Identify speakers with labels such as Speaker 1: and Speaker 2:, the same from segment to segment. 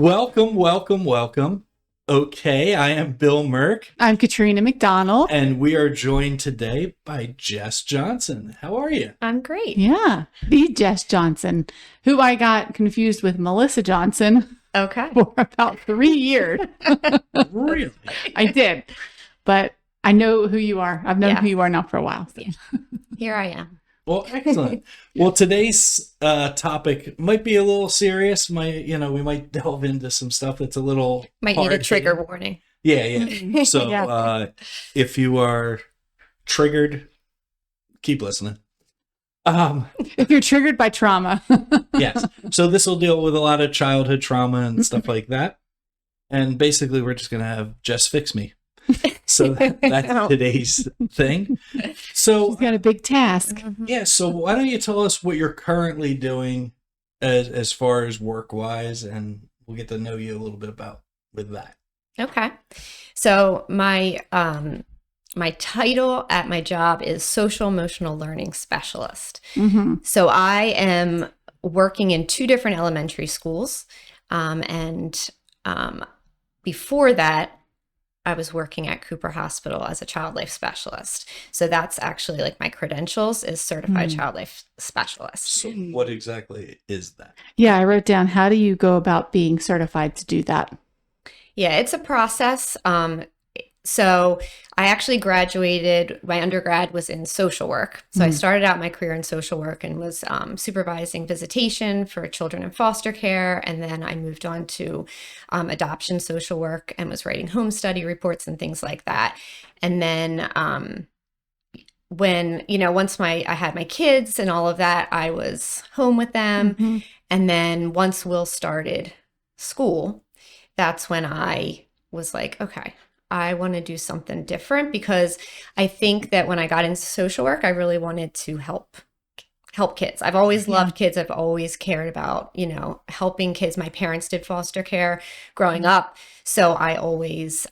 Speaker 1: Welcome, welcome, welcome. Okay, I am Bill Merkh,
Speaker 2: I'm Katrina McDonald.
Speaker 1: and we are joined today by Jess Johnson. How are you?
Speaker 3: I'm great.
Speaker 2: Yeah, the Jess Johnson, who I got confused with Melissa Johnson
Speaker 3: Okay.
Speaker 2: for about 3 years.
Speaker 1: Really?
Speaker 2: I did, but I know who you are. I've known
Speaker 3: Yeah.
Speaker 2: who you are now for a while. So.
Speaker 3: Here I am.
Speaker 1: Well, excellent. Well, today's topic might be a little serious. We might delve into some stuff that's a little
Speaker 3: Might need a
Speaker 1: hard
Speaker 3: trigger
Speaker 1: hitting.
Speaker 3: warning.
Speaker 1: Yeah. So
Speaker 2: Yeah.
Speaker 1: if you are triggered, keep listening.
Speaker 2: If you're triggered by trauma.
Speaker 1: Yes. So this will deal with a lot of childhood trauma and stuff like that. And basically, we're just going to have Jess fix me. So that's today's thing. So
Speaker 2: She's got a big task.
Speaker 3: Mm-hmm.
Speaker 1: yeah. So why don't you tell us what you're currently doing as far as work wise, and we'll get to know you a little bit about with that.
Speaker 3: Okay. So my title at my job is Social Emotional Learning Specialist.
Speaker 2: Mm-hmm.
Speaker 3: So I am working in 2 different elementary schools. And before that, I was working at Cooper Hospital as a child life specialist. So that's actually like my credentials is certified child life specialist.
Speaker 1: So what exactly is that?
Speaker 2: Yeah, I wrote down, how do you go about being certified to do that?
Speaker 3: Yeah, it's a process. So I actually graduated, my undergrad was in social work. So I started out my career in social work and was supervising visitation for children in foster care. And then I moved on to adoption social work and was writing home study reports and things like that. And then once I had my kids and all of that, I was home with them.
Speaker 2: Mm-hmm.
Speaker 3: And then once Will started school, that's when I was like, okay, I want to do something different, because I think that when I got into social work, I really wanted to help kids. I've always loved kids. I've always cared about, helping kids. My parents did foster care growing up. So I always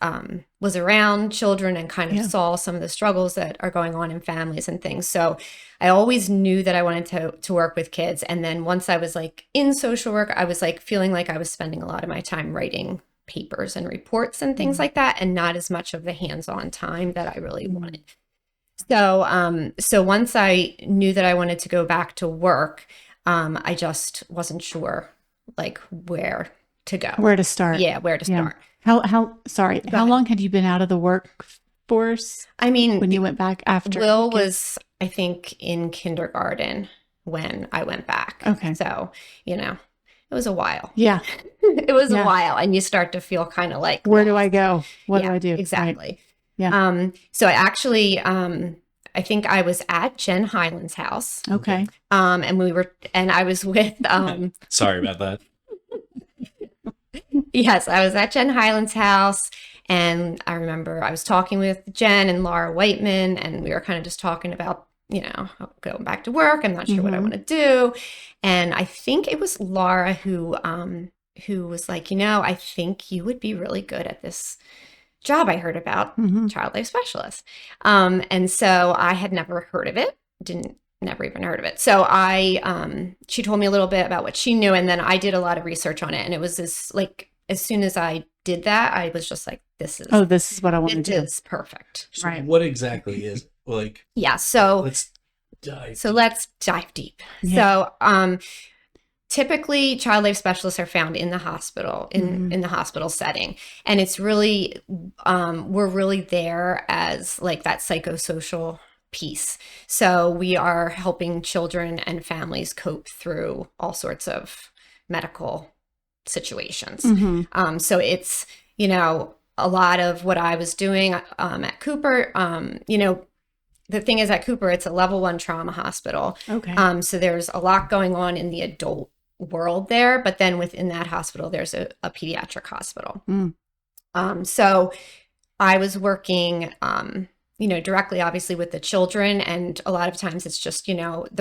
Speaker 3: was around children and kind of saw some of the struggles that are going on in families and things. So I always knew that I wanted to work with kids. And then once I was like in social work, I was like feeling like I was spending a lot of my time writing papers and reports and things like that, and not as much of the hands-on time that I really wanted. So once I knew that I wanted to go back to work, I just wasn't sure like where to go.
Speaker 2: Where to start?
Speaker 3: Yeah, where to start.
Speaker 2: How long had you been out of the workforce?
Speaker 3: I mean,
Speaker 2: when you went back after?
Speaker 3: Will was, I think, in kindergarten when I went back.
Speaker 2: Okay.
Speaker 3: So, it was a while.
Speaker 2: Yeah.
Speaker 3: It was a while, and you start to feel kind of like,
Speaker 2: where do I go? What do I do?
Speaker 3: Exactly.
Speaker 2: Right. Yeah.
Speaker 3: So I actually, I think I was at Jen Hyland's house.
Speaker 2: Okay.
Speaker 3: And I was with,
Speaker 1: Sorry about that.
Speaker 3: yes, I was at Jen Hyland's house, and I remember I was talking with Jen and Laura Whiteman, and we were kind of just talking about, going back to work. I'm not sure what I want to do. And I think it was Laura who was like, I think you would be really good at this job I heard about, child life specialist. And so I had never heard of it, never even heard of it. So she told me a little bit about what she knew, and then I did a lot of research on it. And it was this, like, as soon as I did that, I was just like, this is
Speaker 2: what I want to do.
Speaker 3: This is perfect.
Speaker 1: So
Speaker 2: Right.
Speaker 1: what exactly is like?
Speaker 3: Yeah. So
Speaker 1: let's dive.
Speaker 3: let's dive deep.
Speaker 2: Yeah.
Speaker 3: So typically child life specialists are found in the hospital, in the hospital setting. And it's really, we're really there as like that psychosocial piece. So we are helping children and families cope through all sorts of medical situations. So it's, a lot of what I was doing at Cooper, the thing is at Cooper, it's a level 1 trauma hospital.
Speaker 2: Okay.
Speaker 3: So there's a lot going on in the adult world there, but then within that hospital, there's a pediatric hospital. So I was working directly obviously with the children. And a lot of times it's just, they're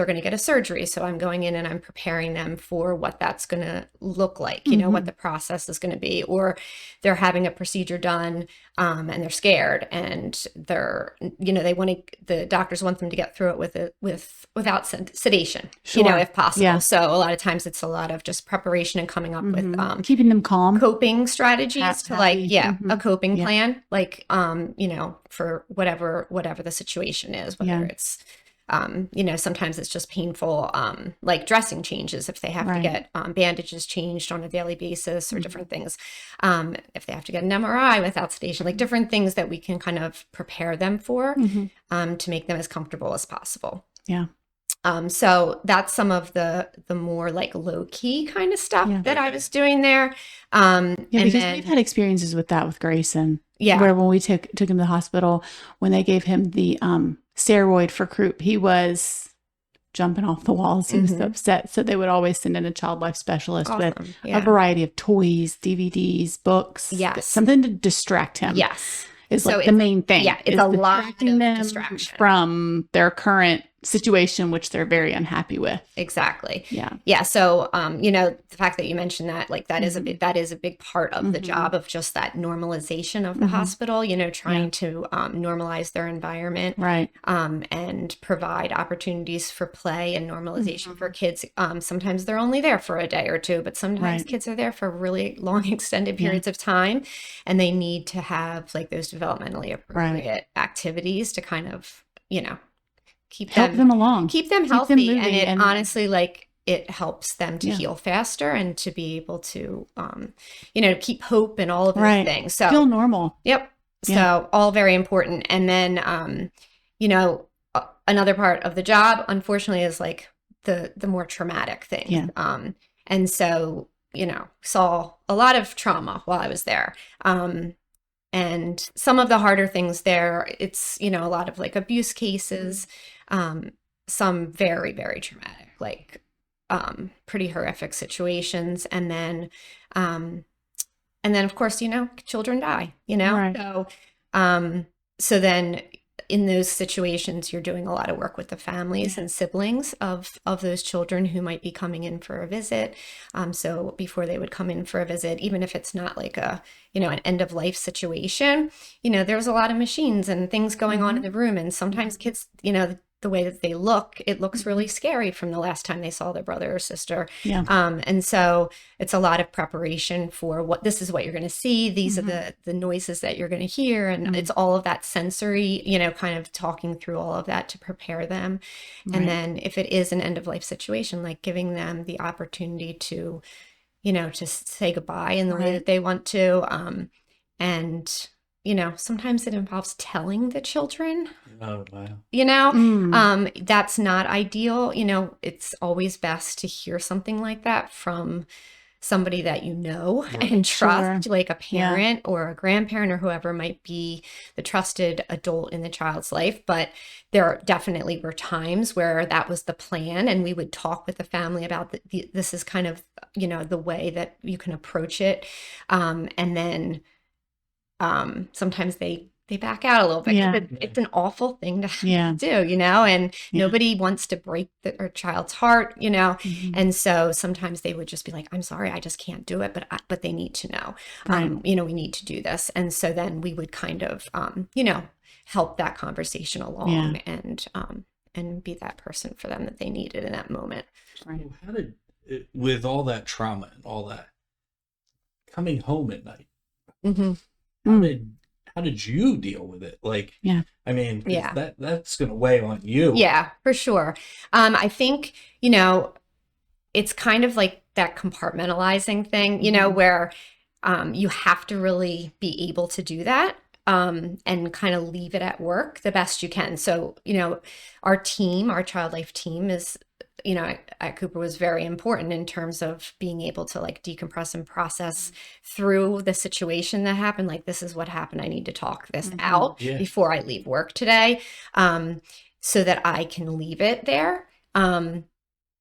Speaker 3: going to get a surgery. So I'm going in and I'm preparing them for what that's going to look like, what the process is going to be, or they're having a procedure done and they're scared and the doctors want them to get through it without sedation,
Speaker 2: Sure.
Speaker 3: if possible.
Speaker 2: Yeah.
Speaker 3: So a lot of times it's a lot of just preparation and coming up with
Speaker 2: keeping them calm,
Speaker 3: coping strategies to a coping
Speaker 2: Yeah.
Speaker 3: plan, for whatever the situation is, whether it's sometimes it's just painful, like dressing changes if they have to get bandages changed on a daily basis, or different things, if they have to get an MRI without sedation, like different things that we can kind of prepare them for, to make them as comfortable as possible.
Speaker 2: Yeah.
Speaker 3: So that's some of the more like low key kind of stuff that I was doing there.
Speaker 2: Because we've had experiences with that with Grayson.
Speaker 3: Yeah.
Speaker 2: Where when we took him to the hospital, when they gave him the steroid for croup, he was jumping off the walls. He was so upset. So they would always send in a child life specialist with a variety of toys, DVDs, books, something to distract him.
Speaker 3: Yes.
Speaker 2: Is like the main thing.
Speaker 3: Yeah, it's a lot of
Speaker 2: distraction from their current situation, which they're very unhappy with.
Speaker 3: Exactly.
Speaker 2: Yeah.
Speaker 3: Yeah. So, the fact that you mentioned that, like, that is a big part of the job of just that normalization of the hospital, trying to normalize their environment.
Speaker 2: Right.
Speaker 3: And provide opportunities for play and normalization for kids. Sometimes they're only there for a day or two, but sometimes kids are there for really long extended periods of time, and they need to have like those developmentally appropriate activities to kind of, keep them
Speaker 2: along,
Speaker 3: keep them healthy. And it honestly, like, it helps them to heal faster and to be able to, keep hope and all of those things. So
Speaker 2: feel normal.
Speaker 3: Yep. So all very important. And then, another part of the job, unfortunately, is like the more traumatic thing.
Speaker 2: Yeah.
Speaker 3: And so, saw a lot of trauma while I was there. And some of the harder things there, it's, a lot of like abuse cases, some very, very traumatic, like pretty horrific situations. And then of course, children die,
Speaker 2: Right.
Speaker 3: So then in those situations, you're doing a lot of work with the families and siblings of those children who might be coming in for a visit. So before they would come in for a visit, even if it's not like an end of life situation, there's a lot of machines and things going on in the room. And sometimes kids, the way that it looks really scary from the last time they saw their brother or sister.
Speaker 2: Yeah.
Speaker 3: And so it's a lot of preparation for this is what you're going to see. These are the noises that you're going to hear. And it's all of that sensory, kind of talking through all of that to prepare them.
Speaker 2: Right.
Speaker 3: And then if it is an end of life situation, like giving them the opportunity to, to say goodbye in the way that they want to. And sometimes it involves telling the children.
Speaker 1: Oh, wow.
Speaker 3: That's not ideal. It's always best to hear something like that from somebody that and trust, like a parent or a grandparent or whoever might be the trusted adult in the child's life. But there definitely were times where that was the plan, and we would talk with the family about this is kind of, the way that you can approach it. And then sometimes they back out a little bit.
Speaker 2: Yeah.
Speaker 3: It's an awful thing to have to do, and nobody wants to break their child's heart, and so sometimes they would just be like, I'm sorry, I just can't do it, but they need to know, we need to do this. And so then we would kind of, help that conversation along and be that person for them that they needed in that moment.
Speaker 1: Right. How did, with all that trauma and all that, coming home at night, how did you deal with it? Like, I mean, that's going to weigh on you.
Speaker 3: Yeah, for sure. I think, it's kind of like that compartmentalizing thing, where you have to really be able to do that and kind of leave it at work the best you can. So, our child life team is, at Cooper was very important in terms of being able to like decompress and process through the situation that happened. Like, this is what happened. I need to talk this out before I leave work today, so that I can leave it there. And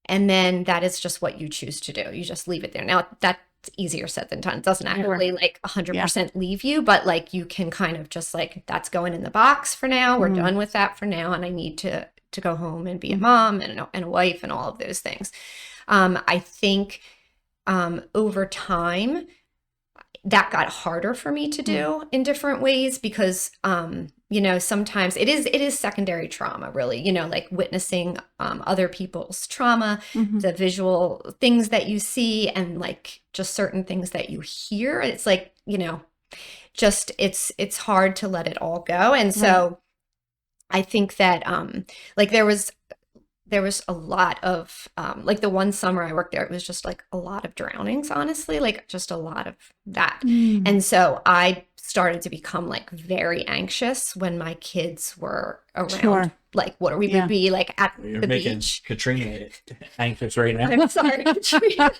Speaker 3: then that is just what you choose to do. You just leave it there. Now, that it's easier said than done. It doesn't actually like 100% leave you, but like you can kind of just like, that's going in the box for now. We're done with that for now. And I need to go home and be a mom and a wife and all of those things. I think over time, that got harder for me to do in different ways because, you know, sometimes it is secondary trauma, really, you know, like witnessing other people's trauma, the visual things that you see and like just certain things that you hear. It's like, you know, just it's hard to let it all go. And so I think that like there was a lot of like the one summer I worked there, it was just like a lot of drownings, honestly, like just a lot of that. And so I started to become like very anxious when my kids were around. Like, what are we going to be like at
Speaker 1: You're
Speaker 3: the
Speaker 1: making
Speaker 3: beach?
Speaker 1: Katrina anxious right now.
Speaker 3: I'm sorry, Katrina.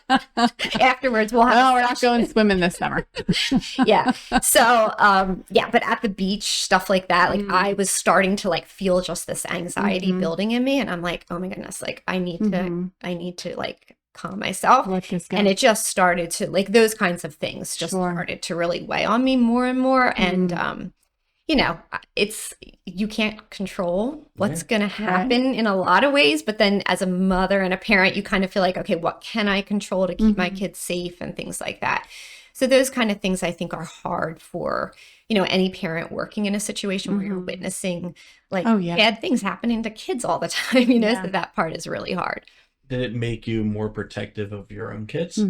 Speaker 3: Afterwards, we'll have.
Speaker 2: No, we're not going swimming this summer.
Speaker 3: Yeah. So, yeah, but at the beach, stuff like that, like I was starting to like feel just this anxiety building in me, and I'm like, oh my goodness, like I need to like calm myself. And it just started to like those kinds of things just started to really weigh on me more and more, and you know, you can't control what's going to happen in a lot of ways, but then as a mother and a parent, you kind of feel like, okay, what can I control to keep my kids safe and things like that. So those kind of things I think are hard for, you know, any parent working in a situation where you're witnessing like bad things happening to kids all the time, you know, so that part is really hard.
Speaker 1: Did it make you more protective of your own kids?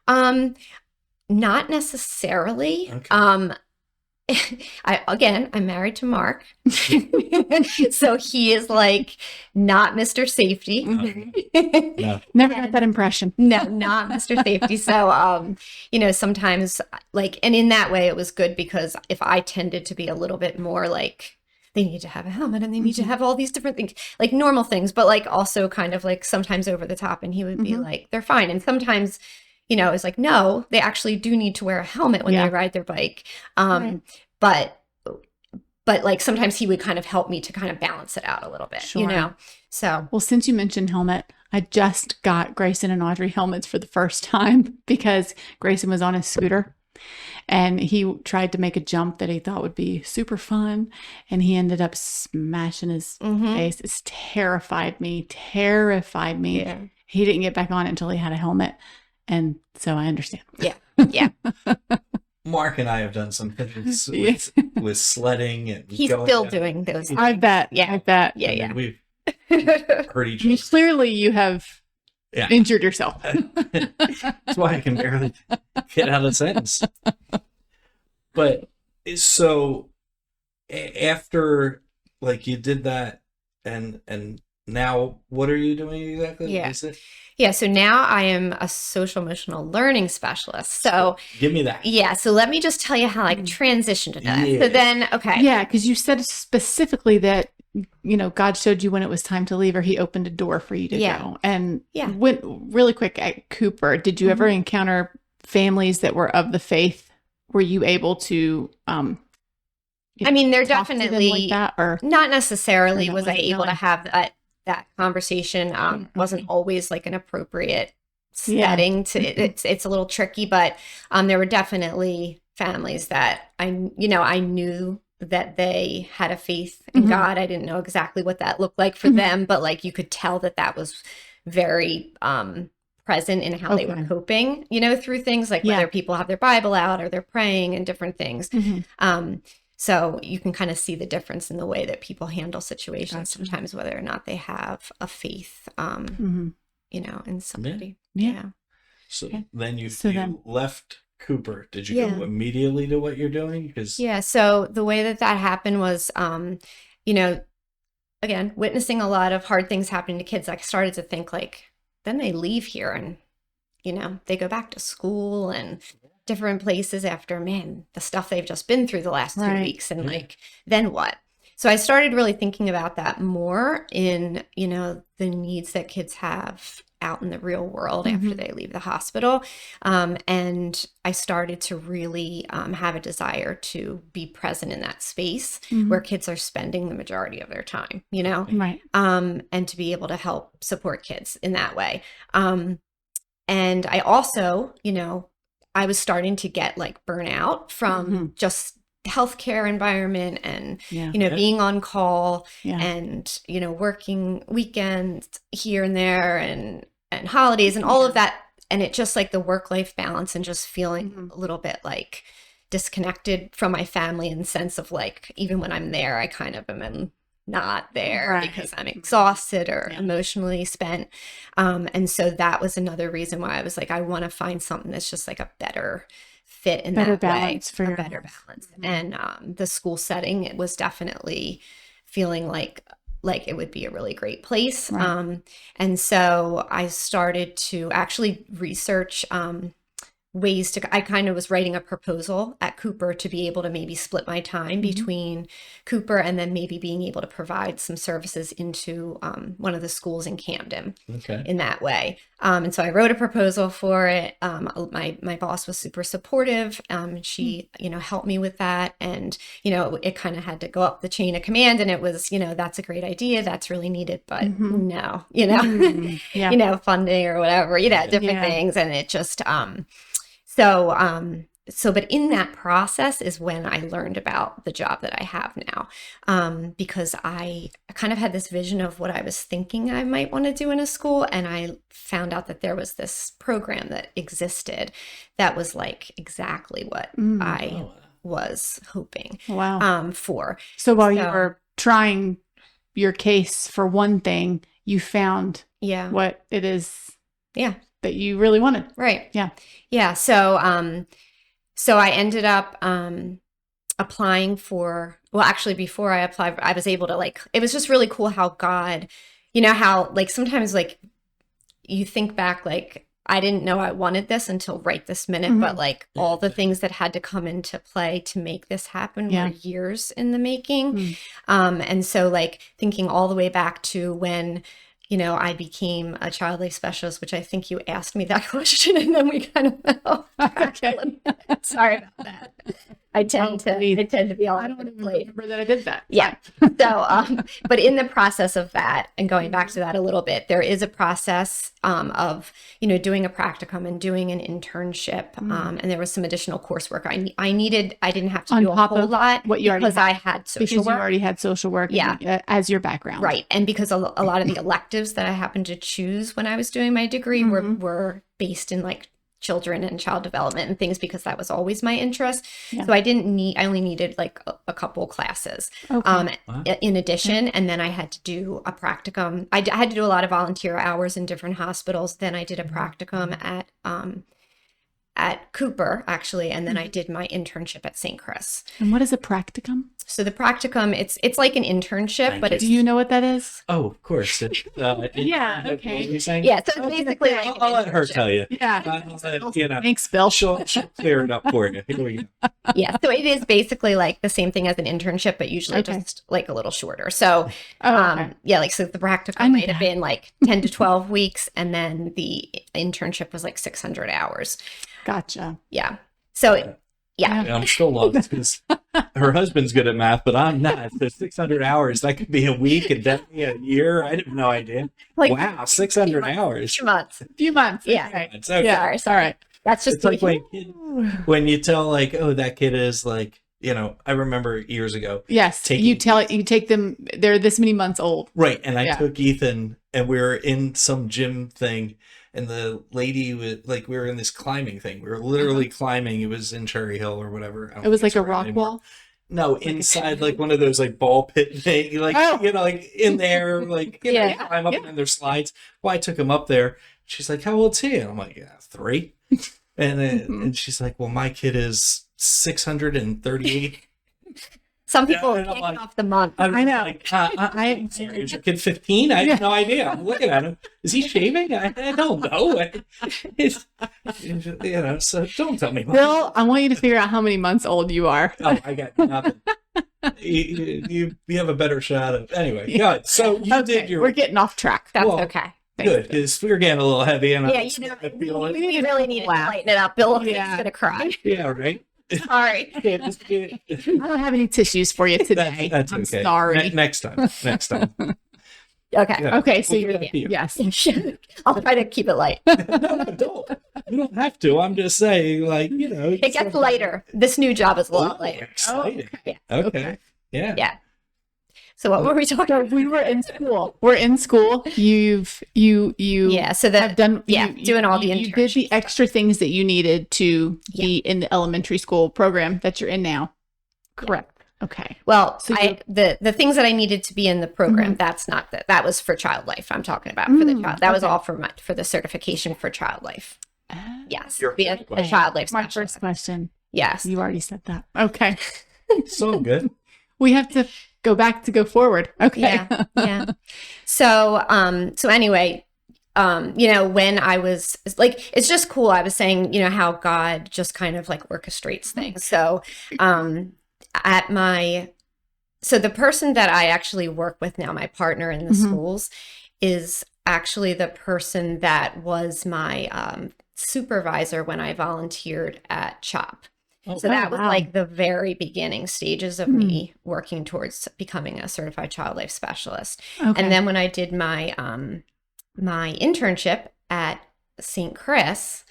Speaker 3: Not necessarily.
Speaker 1: Okay.
Speaker 3: I'm married to Mark. So he is like not Mr. Safety.
Speaker 1: No.
Speaker 2: Never got that impression.
Speaker 3: No, not Mr. Safety. So, you know, sometimes like, and in that way it was good because if I tended to be a little bit more like, they need to have a helmet and they need to have all these different things, like normal things, but like also kind of like sometimes over the top, and he would be like, they're fine. And sometimes, you know, it's like, no, they actually do need to wear a helmet when they ride their bike. But like sometimes he would kind of help me to kind of balance it out a little bit, you know? So,
Speaker 2: well, since you mentioned helmet, I just got Grayson and Audrey helmets for the first time because Grayson was on his scooter and he tried to make a jump that he thought would be super fun. And he ended up smashing his face. It's terrified me. Yeah. He didn't get back on it until he had a helmet. And so I understand.
Speaker 3: Yeah.
Speaker 1: Mark and I have done some things with sledding, and
Speaker 3: he's still doing those.
Speaker 2: I bet.
Speaker 3: Yeah.
Speaker 2: I bet.
Speaker 1: Yeah. We've hurt each other.
Speaker 2: Clearly, you have injured yourself.
Speaker 1: That's why I can barely get out of the sentence. But so after like you did that, and now what are you doing exactly?
Speaker 3: Yeah. Yeah, so now I am a social emotional learning specialist. So
Speaker 1: give me that.
Speaker 3: Yeah, so let me just tell you how I transitioned to that. So then, okay.
Speaker 2: Yeah, because you said specifically that, you know, God showed you when it was time to leave, or he opened a door for you to go. And went really quick at Cooper, did you ever encounter families that were of the faith? Were you able to I
Speaker 3: mean, they're definitely
Speaker 2: like that, or
Speaker 3: not necessarily was I able to have that conversation. Wasn't always like an appropriate setting to it's a little tricky, but there were definitely families that I knew that they had a faith in God. I didn't know exactly what that looked like for them, but like you could tell that was very present in how they were coping, you know, through things like whether people have their Bible out or they're praying and different things. So you can kind of see the difference in the way that people handle situations sometimes, whether or not they have a faith, you know, in somebody. Yeah.
Speaker 1: So then you left Cooper. Did you go immediately to what you're doing?
Speaker 3: So the way that happened was, you know, again, witnessing a lot of hard things happening to kids, I started to think like, then they leave here and, you know, they go back to school and different places after, the stuff they've just been through the last 2 weeks, and like, then what? So I started really thinking about that more in, you know, the needs that kids have out in the real world after they leave the hospital. And I started to really have a desire to be present in that space where kids are spending the majority of their time, you know, and to be able to help support kids in that way. And I also, you know, I was starting to get like burnout from just healthcare environment and, being on call and, working weekends here and there and holidays and all of that. And it just like the work-life balance and just feeling a little bit like disconnected from my family in the sense of like, even when I'm there, I kind of am not there because I'm exhausted or emotionally spent. And so that was another reason why I was like, I want to find something that's just like a better fit in that
Speaker 2: balance
Speaker 3: way,
Speaker 2: for
Speaker 3: a better balance. And the school setting, it was definitely feeling like it would be a really great place. And so I started to actually research ways to, I kind of was writing a proposal at Cooper to be able to maybe split my time between Cooper and then maybe being able to provide some services into one of the schools in Camden in that way. And so I wrote a proposal for it. My boss was super supportive. She, helped me with that. And, it kind of had to go up the chain of command, and it was, that's a great idea. That's really needed, but no, funding or whatever, different things. And it just, but in that process is when I learned about the job that I have now, because I kind of had this vision of what I was thinking I might want to do in a school. And I found out that there was this program that existed that was like exactly what I was hoping for.
Speaker 2: So while you were trying your case for one thing, you found what it is that you really wanted.
Speaker 3: Right. Yeah. Yeah. So I ended up applying for, well, actually before I applied, I was able to it was just really cool how God, how sometimes you think back, I didn't know I wanted this until right this minute, but all the things that had to come into play to make this happen were years in the making. And so thinking all the way back to when I became a child life specialist, which I think you asked me that question, and then we kind of fell. Sorry about that. I tend to be all.
Speaker 2: I don't remember that I did that.
Speaker 3: Yeah. So, but in the process of that, and going back to that a little bit, there is a process of doing a practicum and doing an internship, and there was some additional coursework I needed. I didn't have to do a whole lot
Speaker 2: what you
Speaker 3: because I had social work.
Speaker 2: You already had social work, as your background,
Speaker 3: right? And because a lot of the electives that I happened to choose when I was doing my degree were based in children and child development and things, because that was always my interest. So I only needed a couple classes in addition. And then I had to do a practicum. I had to do a lot of volunteer hours in different hospitals. Then I did a practicum at Cooper, actually, and then I did my internship at St. Chris.
Speaker 2: And what is a practicum?
Speaker 3: So the practicum, it's like an internship, but
Speaker 2: do you know what that is?
Speaker 1: Oh, of course. Okay.
Speaker 3: Yeah, so it's basically
Speaker 1: I'll let her tell you.
Speaker 2: Yeah.
Speaker 1: Thanks, Bill. She'll clear it up for you. Here we go.
Speaker 3: Yeah, so it is basically the same thing as an internship, but usually just a little shorter. So, so the practicum might have been 10 to 12 weeks, and then the internship was 600 hours.
Speaker 2: Gotcha.
Speaker 3: Yeah. So,
Speaker 1: I'm still lost because her husband's good at math, but I'm not. So 600 hours, that could be a week and definitely a year. I have no idea. Wow, 600 hours.
Speaker 3: A
Speaker 2: few months.
Speaker 3: Yeah.
Speaker 2: Okay.
Speaker 1: It's okay.
Speaker 3: Yeah. Sorry. That's just
Speaker 1: when you tell that kid is I remember years ago.
Speaker 2: Yes. You take them, they're this many months old.
Speaker 1: Right. And I took Ethan, and we were in some gym thing. And the lady was we were in this climbing thing. We were literally climbing. It was in Cherry Hill or whatever.
Speaker 2: It was a rock wall?
Speaker 1: No, inside one of those ball pit thing, in there, climb up in their slides. Well, I took him up there. She's like, "How old's he?" And I'm like, "Yeah, 3." And then, and she's like, "Well, my kid is 638."
Speaker 3: Some people kick off the month.
Speaker 1: I know. I'm sorry, is your kid 15? I have no idea. I'm looking at him. Is he shaving? I don't know. So don't tell me.
Speaker 2: Bill, I want you to figure out how many months old you are.
Speaker 1: Oh, I got nothing. You have a better shot of. Anyway, good. So you did your.
Speaker 2: We're getting off track.
Speaker 3: That's okay.
Speaker 1: Good, because we were getting a little heavy, and
Speaker 3: we really need to lighten it up. Bill is gonna cry.
Speaker 1: Yeah, right.
Speaker 3: Sorry.
Speaker 2: I don't have any tissues for you today.
Speaker 1: That's
Speaker 2: I'm
Speaker 1: okay.
Speaker 2: sorry.
Speaker 1: Next time.
Speaker 3: Okay.
Speaker 1: Yeah.
Speaker 2: Okay. So
Speaker 1: we'll
Speaker 2: yes.
Speaker 3: I'll try to keep it light.
Speaker 1: No, don't. You don't have to. I'm just saying, like,
Speaker 3: it gets lighter. This new job is a lot lighter.
Speaker 1: Exciting.
Speaker 2: Oh, okay.
Speaker 1: Okay. Yeah.
Speaker 3: Yeah. So what were we talking about?
Speaker 2: We were in school. We're in school. You
Speaker 3: So that
Speaker 2: have done
Speaker 3: doing all the
Speaker 2: you did the extra things that you needed to be in the elementary school program that you're in now. Correct. Okay.
Speaker 3: Well, so the things that I needed to be in the program, that's not that was for child life. I'm talking about for the child. That was all for the certification for child life. Yes. Be a child life specialist.
Speaker 2: My first question.
Speaker 3: Yes.
Speaker 2: You already said that. Okay.
Speaker 1: So good.
Speaker 2: We have to go forward. Okay.
Speaker 3: Yeah. So anyway, when I was like, it's just cool. I was saying, how God just kind of like orchestrates things. So, so the person that I actually work with now, my partner in the schools, is actually the person that was my supervisor when I volunteered at CHOP. So that was like the very beginning stages of me working towards becoming a certified child life specialist. Okay. And then when I did my my internship at St. Chris,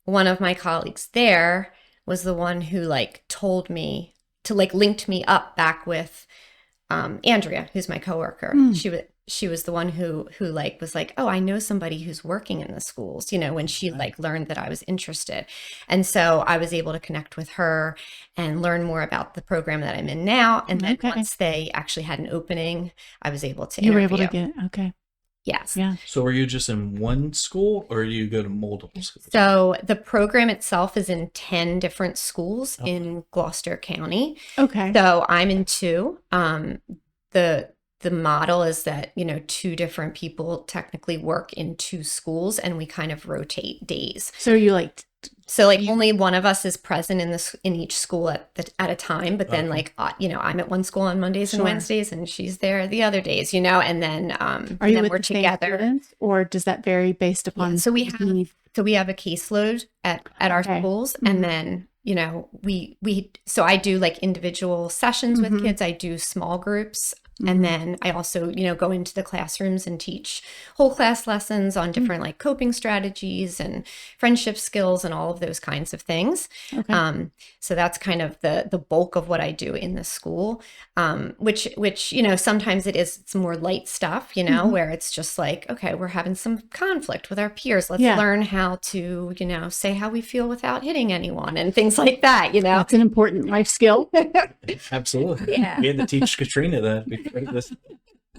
Speaker 3: one of my colleagues there was the one who like told me to like linked me up back with Andrea, who's my coworker. She was the one who like was like, oh, I know somebody who's working in the schools, when she like learned that I was interested. And so I was able to connect with her and learn more about the program that I'm in now. And then once they actually had an opening, I was able to interview.
Speaker 2: You were able to get, okay.
Speaker 3: Yes.
Speaker 2: Yeah.
Speaker 1: So were you just in one school or you go to multiple schools?
Speaker 3: So the program itself is in 10 different schools in Gloucester County.
Speaker 2: Okay.
Speaker 3: So I'm in 2. The model is that, 2 different people technically work in 2 schools and we kind of rotate days.
Speaker 2: So you like...
Speaker 3: So like only one of us is present in each school at a time, but then I'm at one school on Mondays and Wednesdays and she's there the other days, and then
Speaker 2: are you
Speaker 3: then
Speaker 2: with
Speaker 3: we're
Speaker 2: the same
Speaker 3: together.
Speaker 2: Students, or does that vary based upon?
Speaker 3: Yeah, so we have a caseload at our schools, and then so I do like individual sessions with kids. I do small groups. And then I also, go into the classrooms and teach whole class lessons on different like coping strategies and friendship skills and all of those kinds of things. Okay. So that's kind of the bulk of what I do in the school, which sometimes it's more light stuff, where it's just like, okay, we're having some conflict with our peers. Let's learn how to, say how we feel without hitting anyone and things like that,
Speaker 2: That's an important life skill.
Speaker 1: Absolutely.
Speaker 3: Yeah.
Speaker 1: We had to teach Katrina that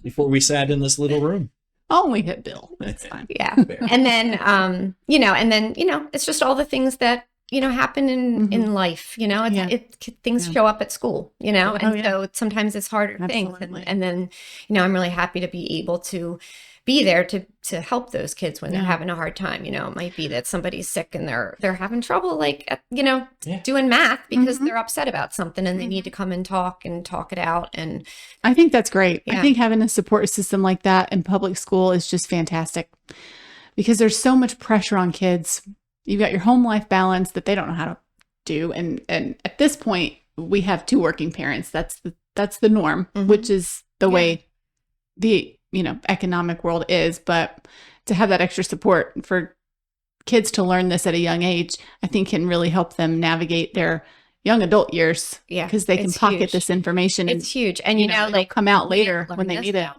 Speaker 1: before we sat in this little room.
Speaker 2: I'll only hit Bill. That's fine.
Speaker 3: Yeah. And then, it's just all the things that, happen in life, things show up at school, so sometimes it's harder things. And then, I'm really happy to be able to be there to help those kids when they're having a hard time. It might be that somebody's sick and they're having trouble, like, doing math because they're upset about something and they need to come and talk it out. And
Speaker 2: I think that's great. I think having a support system like that in public school is just fantastic because there's so much pressure on kids. You've got your home life balance that they don't know how to do. And at this point we have 2 working parents. That's the norm, which is the way the economic world is, but to have that extra support for kids to learn this at a young age, I think can really help them navigate their young adult years. Yeah. Because they can pocket this information.
Speaker 3: It's huge. And,
Speaker 2: like come out later when they need it.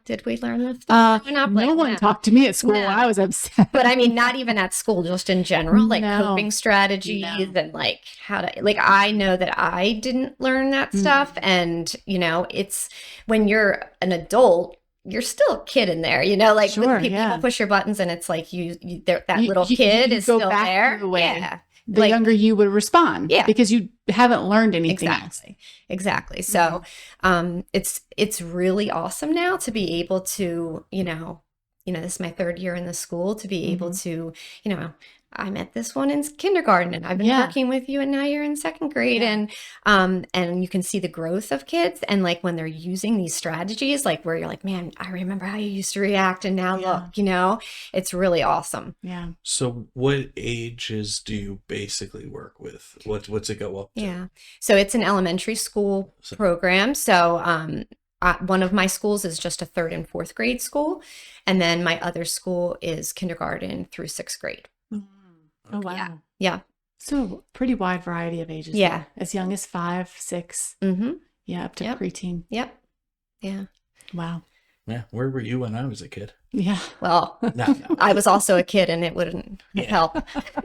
Speaker 3: Did we learn this?
Speaker 2: No one talked to me at school when I was upset.
Speaker 3: But I mean, not even at school, just in general, like coping strategies and like how to, like, I know that I didn't learn that stuff. And, it's when you're an adult, you're still a kid in there, like people push your buttons and it's like that little kid is still there.
Speaker 2: The younger you would respond because you haven't learned anything else.
Speaker 3: Exactly. So it's really awesome now to be able to, this is my 3rd year in the school, to be able to, I met this one in kindergarten and I've been working with you and now you're in 2nd grade. And you can see the growth of kids and like when they're using these strategies, like where you're like, man, I remember how you used to react and now look, it's really awesome.
Speaker 2: Yeah.
Speaker 1: So what ages do you basically work with? What's it go up to?
Speaker 3: Yeah. So it's an elementary school program. So, one of my schools is just a 3rd and 4th grade school. And then my other school is kindergarten through 6th grade.
Speaker 2: Oh, wow.
Speaker 3: Yeah.
Speaker 2: So pretty wide variety of ages.
Speaker 3: Yeah.
Speaker 2: There. As young as 5, 6.
Speaker 3: Mm-hmm.
Speaker 2: Yeah, up to
Speaker 3: Yep.
Speaker 2: preteen.
Speaker 3: Yep. Yeah.
Speaker 2: Wow.
Speaker 1: Yeah. Where were you when I was a kid?
Speaker 2: Yeah.
Speaker 3: Well,
Speaker 1: No.
Speaker 3: I was also a kid and it wouldn't help.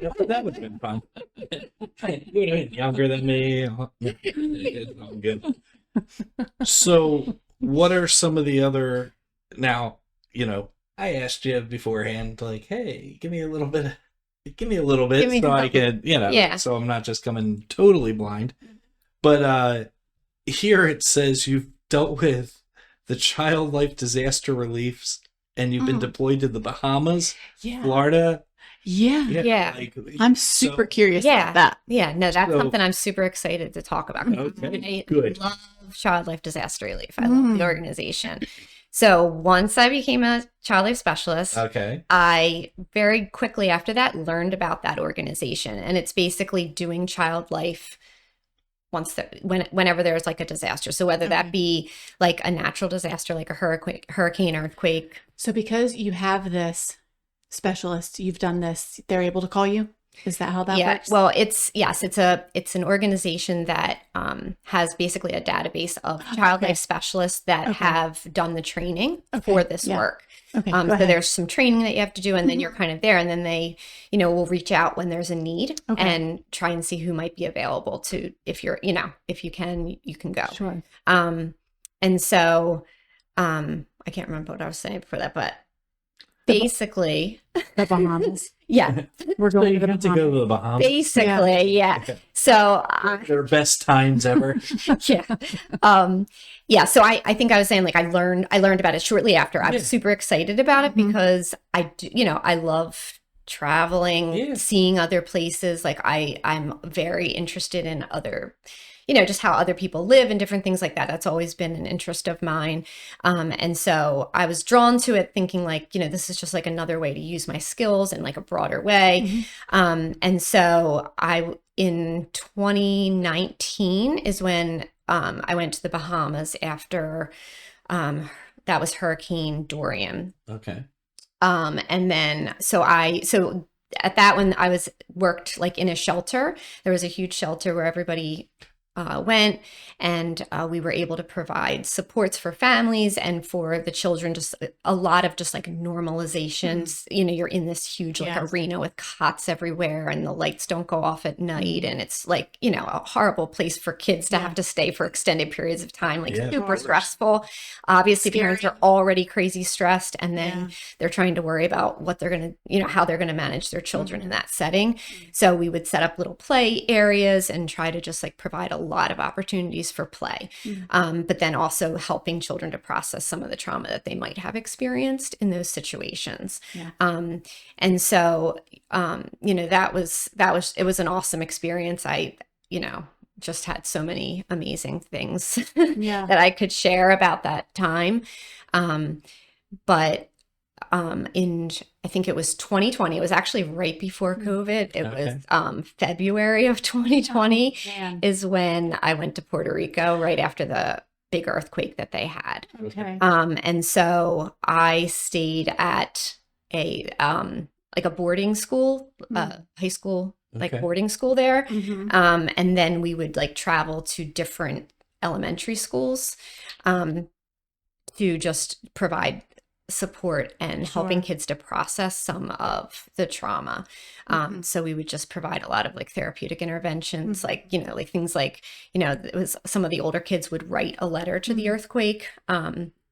Speaker 1: Yeah, but that would have been fun. You would have been younger than me. I'm good. So, what are some of the other? Now, I asked you beforehand, like, hey, give me a little bit,
Speaker 3: Give me
Speaker 1: so I
Speaker 3: something.
Speaker 1: can,
Speaker 3: Yeah.
Speaker 1: so I'm not just coming totally blind. But here it says you've dealt with the Child Life Disaster Reliefs, and you've been deployed to the Bahamas,
Speaker 2: Yeah.
Speaker 1: Florida.
Speaker 2: Yeah.
Speaker 3: Yeah.
Speaker 1: Like,
Speaker 2: I'm super
Speaker 1: so-
Speaker 2: curious
Speaker 3: Yeah.
Speaker 2: about that.
Speaker 3: Yeah. No, that's
Speaker 1: So-
Speaker 3: something I'm super excited to talk about.
Speaker 1: Okay,
Speaker 3: I
Speaker 1: good.
Speaker 3: love Child Life Disaster Relief. I love the organization. So once I became a child life specialist,
Speaker 1: Okay.
Speaker 3: I very quickly after that learned about that organization. And it's basically doing child life whenever there's like a disaster. So whether that be like a natural disaster, like a hurricane, earthquake.
Speaker 2: So because you have this specialist, you've done this, they're able to call you? Is that how that works?
Speaker 3: Well, it's an organization that has basically a database of child life specialists that have done the training for this work.
Speaker 2: Okay.
Speaker 3: So there's some training that you have to do, and then you're kind of there, and then they, will reach out when there's a need and try and see who might be available to, if you're, if you can go.
Speaker 2: Sure.
Speaker 3: And so, I can't remember what I was saying before that, but basically,
Speaker 2: The Bahamas.
Speaker 3: yeah,
Speaker 2: We're
Speaker 1: So
Speaker 2: going
Speaker 1: you
Speaker 2: to the
Speaker 1: got to go to
Speaker 2: Bahamas.
Speaker 1: the Bahamas.
Speaker 3: basically, yeah.
Speaker 1: Okay.
Speaker 3: So,
Speaker 1: Their best times ever.
Speaker 3: yeah. So I think I was saying, like, I learned about it shortly after. I was super excited about it because I do, I love traveling, seeing other places. Like I'm very interested in other, just how other people live and different things like that. That's always been an interest of mine. And so I was drawn to it thinking like, this is just like another way to use my skills in like a broader way. And so in 2019 is when I went to the Bahamas after that was Hurricane Dorian.
Speaker 1: Okay.
Speaker 3: And then so at that one I worked like in a shelter. There was a huge shelter where everybody went, and we were able to provide supports for families and for the children, just a lot of just like normalizations. You're in this huge like arena with cots everywhere and the lights don't go off at night, and it's like, a horrible place for kids to have to stay for extended periods of time, like super stressful. Obviously parents are already crazy stressed, and then they're trying to worry about what they're going to, how they're going to manage their children in that setting. So we would set up little play areas and try to just like provide a lot of opportunities for play, but then also helping children to process some of the trauma that they might have experienced in those situations. And so, it was an awesome experience. I, just had so many amazing things that I could share about that time. But I think it was 2020. It was actually right before COVID. It was February of 2020 is when I went to Puerto Rico right after the big earthquake that they had. And so I stayed at a like a boarding school, high school, like boarding school there. And then we would like travel to different elementary schools to just provide support and helping kids to process some of the trauma. So we would just provide a lot of like therapeutic interventions, like, like things like, it was some of the older kids would write a letter to the earthquake.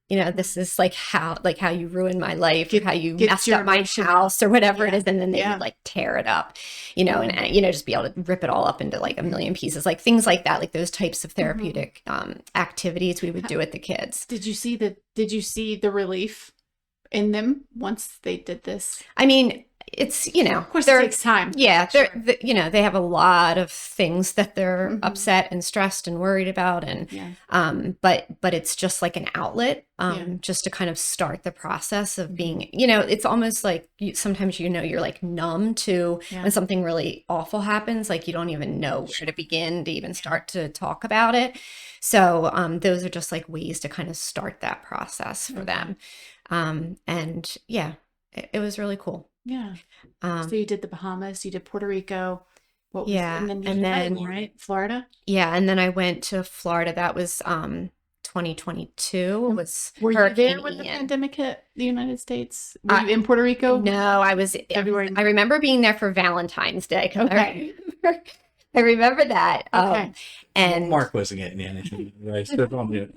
Speaker 3: This is like how you ruined my life, how you messed up my house or whatever it is. And then they would like tear it up, and, just be able to rip it all up into like a million pieces, like things like that, like those types of therapeutic activities we would do with the kids.
Speaker 2: Did you see the relief in them once they did this?
Speaker 3: I mean, it's,
Speaker 2: of course it takes time.
Speaker 3: Yeah. They have a lot of things that they're upset and stressed and worried about. And, but it's just like an outlet, just to kind of start the process of being, it's almost like sometimes, you're like numb to when something really awful happens, like you don't even know where to begin to even start to talk about it. So, those are just like ways to kind of start that process for them. And yeah, it was really cool.
Speaker 2: Yeah. So you did the Bahamas, you did Puerto Rico. What was
Speaker 3: Yeah.
Speaker 2: and then you did another one, right? Florida?
Speaker 3: Yeah. And then I went to Florida. That was 2022.
Speaker 2: Were you
Speaker 3: Hurricane
Speaker 2: there when the
Speaker 3: Ian.
Speaker 2: pandemic hit the United States? Were you in Puerto Rico?
Speaker 3: No, I was
Speaker 2: February.
Speaker 3: I remember being there for Valentine's Day.
Speaker 2: Okay.
Speaker 3: I remember that.
Speaker 2: Okay.
Speaker 3: And
Speaker 1: Mark wasn't getting anything. Right? So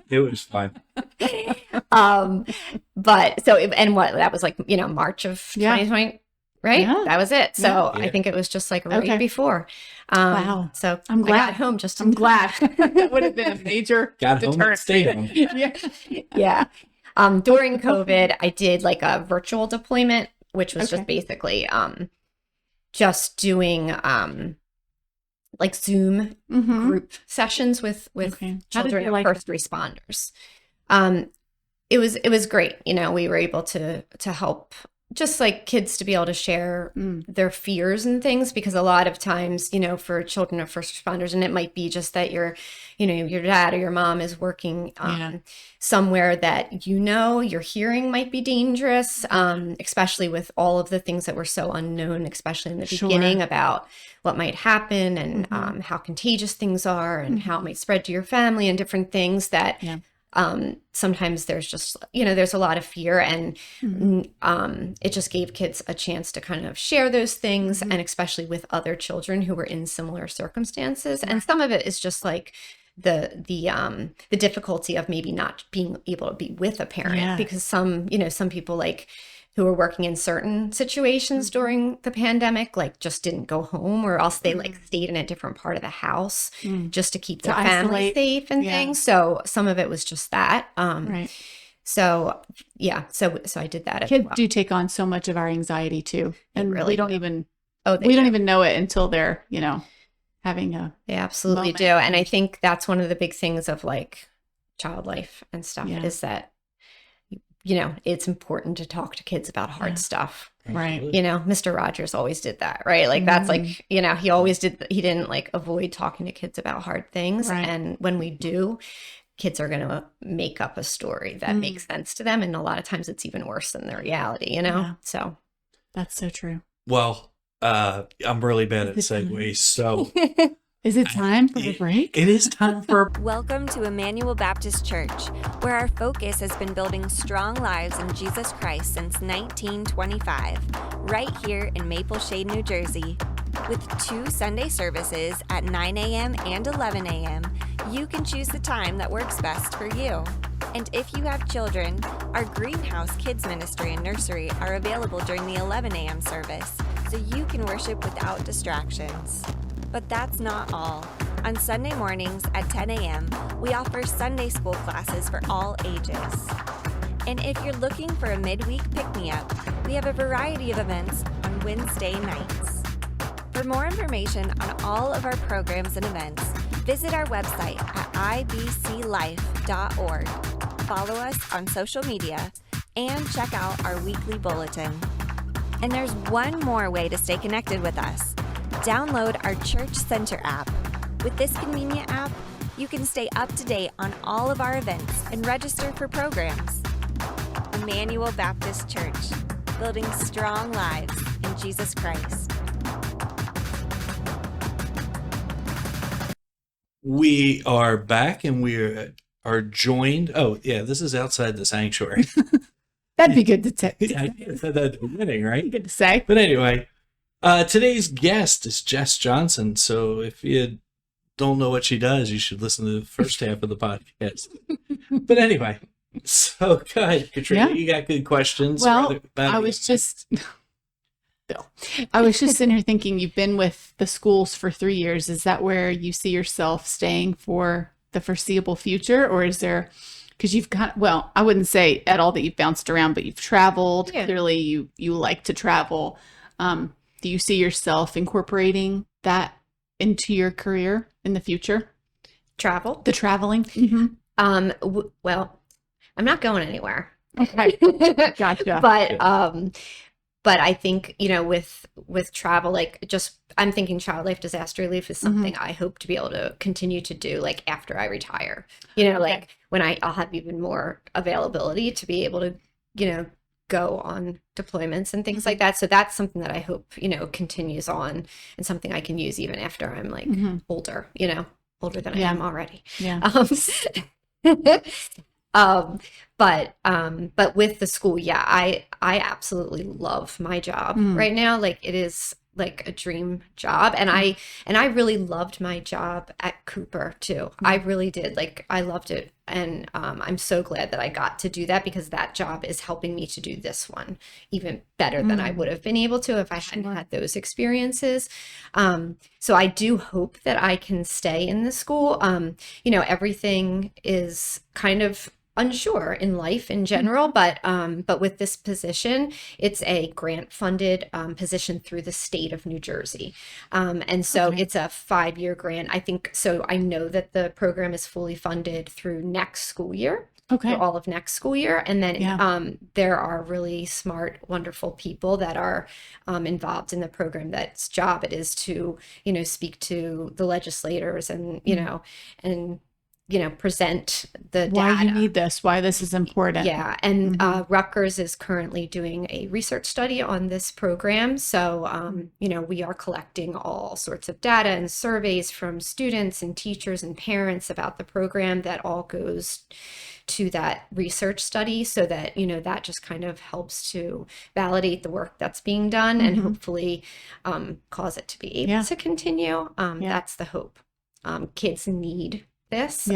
Speaker 1: it was fine.
Speaker 3: but so and what that was like, March of 2020, right?
Speaker 2: Yeah.
Speaker 3: That was it. So
Speaker 1: Yeah.
Speaker 3: I think it was just like right before.
Speaker 2: Wow.
Speaker 3: So
Speaker 2: I'm glad.
Speaker 3: I got home just.
Speaker 2: I'm glad. That would have been a major
Speaker 1: Got home and stayed home.
Speaker 2: Yeah.
Speaker 3: Yeah. During COVID, I did like a virtual deployment, which was just basically just doing like Zoom group sessions with children and first responders. It was great. We were able to help just like kids to be able to share their fears and things, because a lot of times, for children of first responders, and it might be just that your dad or your mom is working somewhere that your hearing might be dangerous, especially with all of the things that were so unknown, especially in the beginning about what might happen and how contagious things are and how it might spread to your family and different things that sometimes there's just there's a lot of fear, and it just gave kids a chance to kind of share those things, and especially with other children who were in similar circumstances. And some of it is just like the difficulty of maybe not being able to be with a parent, because some people like who were working in certain situations during the pandemic, like just didn't go home, or else they like stayed in a different part of the house just to keep their family safe and things. So some of it was just that. So yeah, so I did that.
Speaker 2: Kids do take on so much of our anxiety too, and
Speaker 3: really
Speaker 2: we don't even know it until they're having a
Speaker 3: they absolutely
Speaker 2: moment.
Speaker 3: do. And I think that's one of the big things of like child life and stuff is that it's important to talk to kids about hard stuff.
Speaker 2: Right.
Speaker 3: Mr. Rogers always did that, right? Like that's like, he always did, he didn't like avoid talking to kids about hard things.
Speaker 2: Right.
Speaker 3: And when we do, kids are going to make up a story that makes sense to them. And a lot of times it's even worse than the reality, So
Speaker 2: that's so true.
Speaker 1: Well, I'm really bad at segues, so
Speaker 2: is it time for a break?
Speaker 1: It is time for a
Speaker 4: Welcome to Emmanuel Baptist Church, where our focus has been building strong lives in Jesus Christ since 1925, right here in Maple Shade, New Jersey. With 2 Sunday services at 9 a.m. and 11 a.m., you can choose the time that works best for you. And if you have children, our Greenhouse Kids Ministry and Nursery are available during the 11 a.m. service, so you can worship without distractions. But that's not all. On Sunday mornings at 10 a.m., we offer Sunday school classes for all ages. And if you're looking for a midweek pick-me-up, we have a variety of events on Wednesday nights. For more information on all of our programs and events, visit our website at ibclife.org. Follow us on social media and check out our weekly bulletin. And there's one more way to stay connected with us. Download our Church Center app. With this convenient app, you can stay up to date on all of our events and register for programs. Emmanuel Baptist Church, building strong lives in Jesus Christ.
Speaker 1: We are back, and we are joined. Oh, yeah, this is outside the sanctuary.
Speaker 2: That'd be good to say.
Speaker 1: I said that at the beginning, right?
Speaker 2: Good to say.
Speaker 1: But anyway, today's guest is Jess Johnson. So if you don't know what she does, you should listen to the first half of the podcast. But anyway, so go ahead, Katrina. You got good questions.
Speaker 2: Well, I was just sitting here thinking, you've been with the schools for 3 years. Is that where you see yourself staying for the foreseeable future? Or is there, because you've got, well, I wouldn't say at all that you've bounced around, but you've traveled.
Speaker 3: Yeah.
Speaker 2: Clearly you like to travel. Do you see yourself incorporating that into your career in the future?
Speaker 3: Travel?
Speaker 2: The traveling?
Speaker 3: Well, I'm not going anywhere.
Speaker 2: Okay. Gotcha.
Speaker 3: But I think, with travel, like just, I'm thinking child life disaster relief is something I hope to be able to continue to do, like after I retire, like when I'll have even more availability to be able to, go on deployments and things like that. So that's something that I hope, continues on, and something I can use even after I'm like older, older than I am already.
Speaker 2: Yeah.
Speaker 3: But with the school, I absolutely love my job right now. Like, it is like a dream job. And I really loved my job at Cooper too. I really did. Like, I loved it. And I'm so glad that I got to do that, because that job is helping me to do this one even better than I would have been able to if I hadn't had those experiences. So I do hope that I can stay in the school. Everything is kind of unsure in life in general, but with this position, it's a grant funded position through the state of New Jersey. And so it's a 5-year grant. I think so. I know that the program is fully funded through next school year.
Speaker 2: Okay.
Speaker 3: Through all of next school year. And then there are really smart, wonderful people that are involved in the program. That's job it is to, speak to the legislators and, present the data.
Speaker 2: Why you need this, why this is important.
Speaker 3: Yeah. And Rutgers is currently doing a research study on this program. So, we are collecting all sorts of data and surveys from students and teachers and parents about the program. That all goes to that research study, so that, that just kind of helps to validate the work that's being done and hopefully cause it to be able to continue. That's the hope. Kids need this.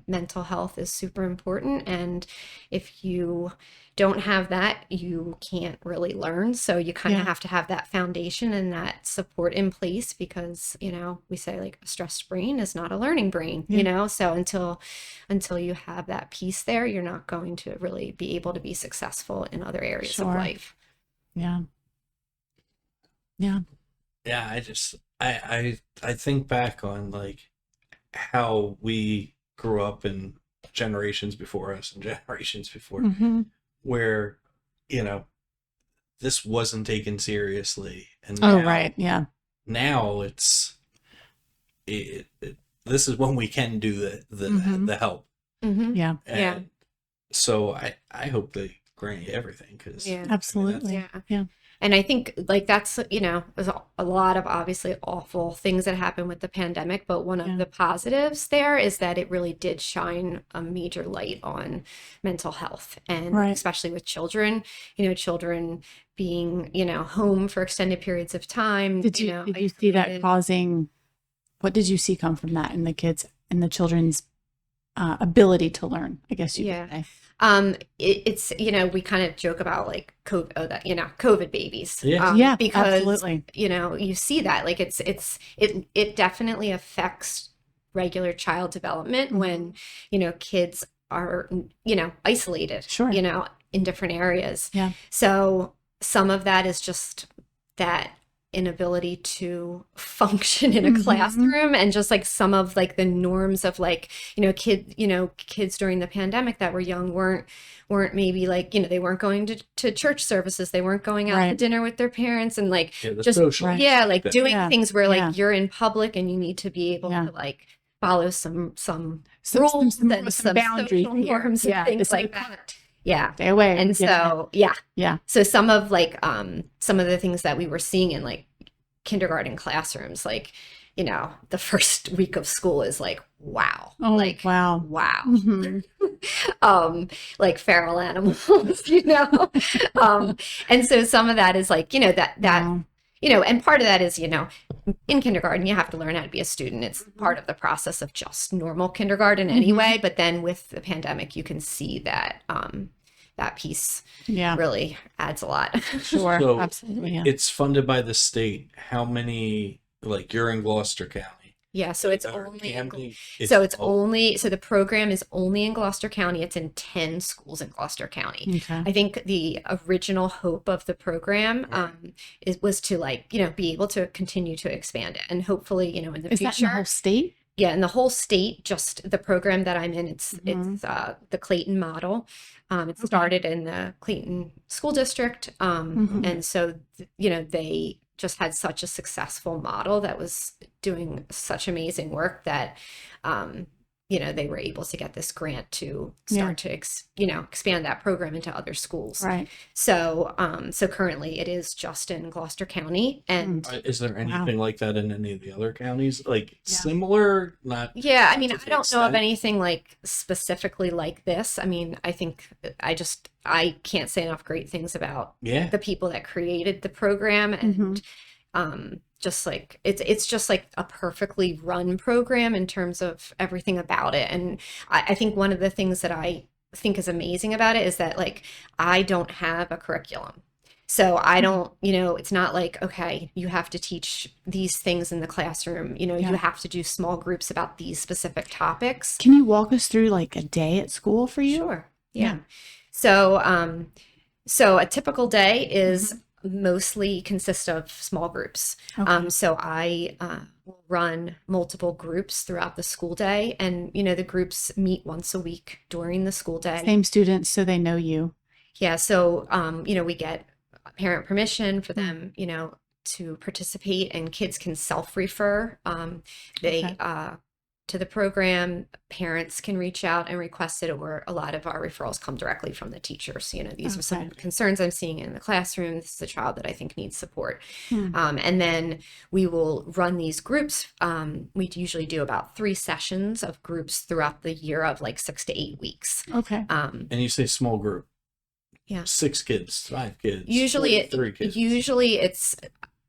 Speaker 3: Mental health is super important, and if you don't have that, you can't really learn. So you kind of have to have that foundation and that support in place, because we say like a stressed brain is not a learning brain. So until you have that piece there, you're not going to really be able to be successful in other areas of life.
Speaker 1: I think back on like how we grew up in generations before us and generations before, where this wasn't taken seriously, and now it's this is when we can do the help. So I hope they grant you everything, because
Speaker 2: absolutely.
Speaker 3: And I think like that's, there's a lot of obviously awful things that happen with the pandemic, but one of the positives there is that it really did shine a major light on mental health, and especially with children, children being, home for extended periods of time.
Speaker 2: Did you see that causing, what did you see come from that in the kids and the children's ability to learn, I guess you could say?
Speaker 3: It's, we kind of joke about like COVID, COVID babies.
Speaker 2: Because absolutely.
Speaker 3: You see that like it definitely affects regular child development when, kids are, isolated, in different areas. So some of that is just that inability to function in a classroom, and just like some of like the norms of like, kids during the pandemic that were young weren't maybe like, they weren't going to church services, they weren't going out to dinner with their parents, and like just doing things where like you're in public and you need to be able to like follow some rules and some boundaries, norms and things like that. Stay away. And so, so some of like, some of the things that we were seeing in like kindergarten classrooms, like, the first week of school is like, wow. Like feral animals, and so some of that is like, and part of that is, in kindergarten, you have to learn how to be a student. It's part of the process of just normal kindergarten anyway. But then with the pandemic, you can see that that piece really adds a lot.
Speaker 2: Sure,
Speaker 1: so
Speaker 2: absolutely.
Speaker 1: It's funded by the state. How many, like you're in Gloucester County?
Speaker 3: So it's only so the program is only in Gloucester County. It's in 10 schools in Gloucester County. I think the original hope of the program was to like, be able to continue to expand it, and hopefully, in the future.
Speaker 2: Is that in the whole state?
Speaker 3: Yeah, in the whole state. Just the program that I'm in, it's the Clayton model. It started in the Clayton School District, and so they just had such a successful model that was doing such amazing work that they were able to get this grant to start to expand that program into other schools.
Speaker 2: Right.
Speaker 3: So so currently it is just in Gloucester County. And
Speaker 1: is there anything like that in any of the other counties? Like similar? Not.
Speaker 3: Yeah, I mean, I don't know of anything like specifically like this. I mean, I think I can't say enough great things about the people that created the program, and just like it's just like a perfectly run program in terms of everything about it. And I think one of the things that I think is amazing about it is that like I don't have a curriculum. So I don't, it's not like, okay, you have to teach these things in the classroom, you have to do small groups about these specific topics.
Speaker 2: Can you walk us through like a day at school for you?
Speaker 3: Sure. Yeah. So so a typical day is mostly consists of small groups. Okay. So I will run multiple groups throughout the school day, and the groups meet once a week during the school day.
Speaker 2: Same students, so they know you.
Speaker 3: Yeah. So we get parent permission for them, to participate, and kids can self-refer. To the program. Parents can reach out and request it, or a lot of our referrals come directly from the teachers. These are some concerns I'm seeing in the classroom. This is a child that I think needs support. And then we will run these groups. We usually do about 3 sessions of groups throughout the year of like 6 to 8 weeks.
Speaker 2: Okay.
Speaker 1: And you say small group.
Speaker 3: Yeah.
Speaker 1: 6 kids, 5 kids.
Speaker 3: Usually
Speaker 1: 3 kids.
Speaker 3: Usually it's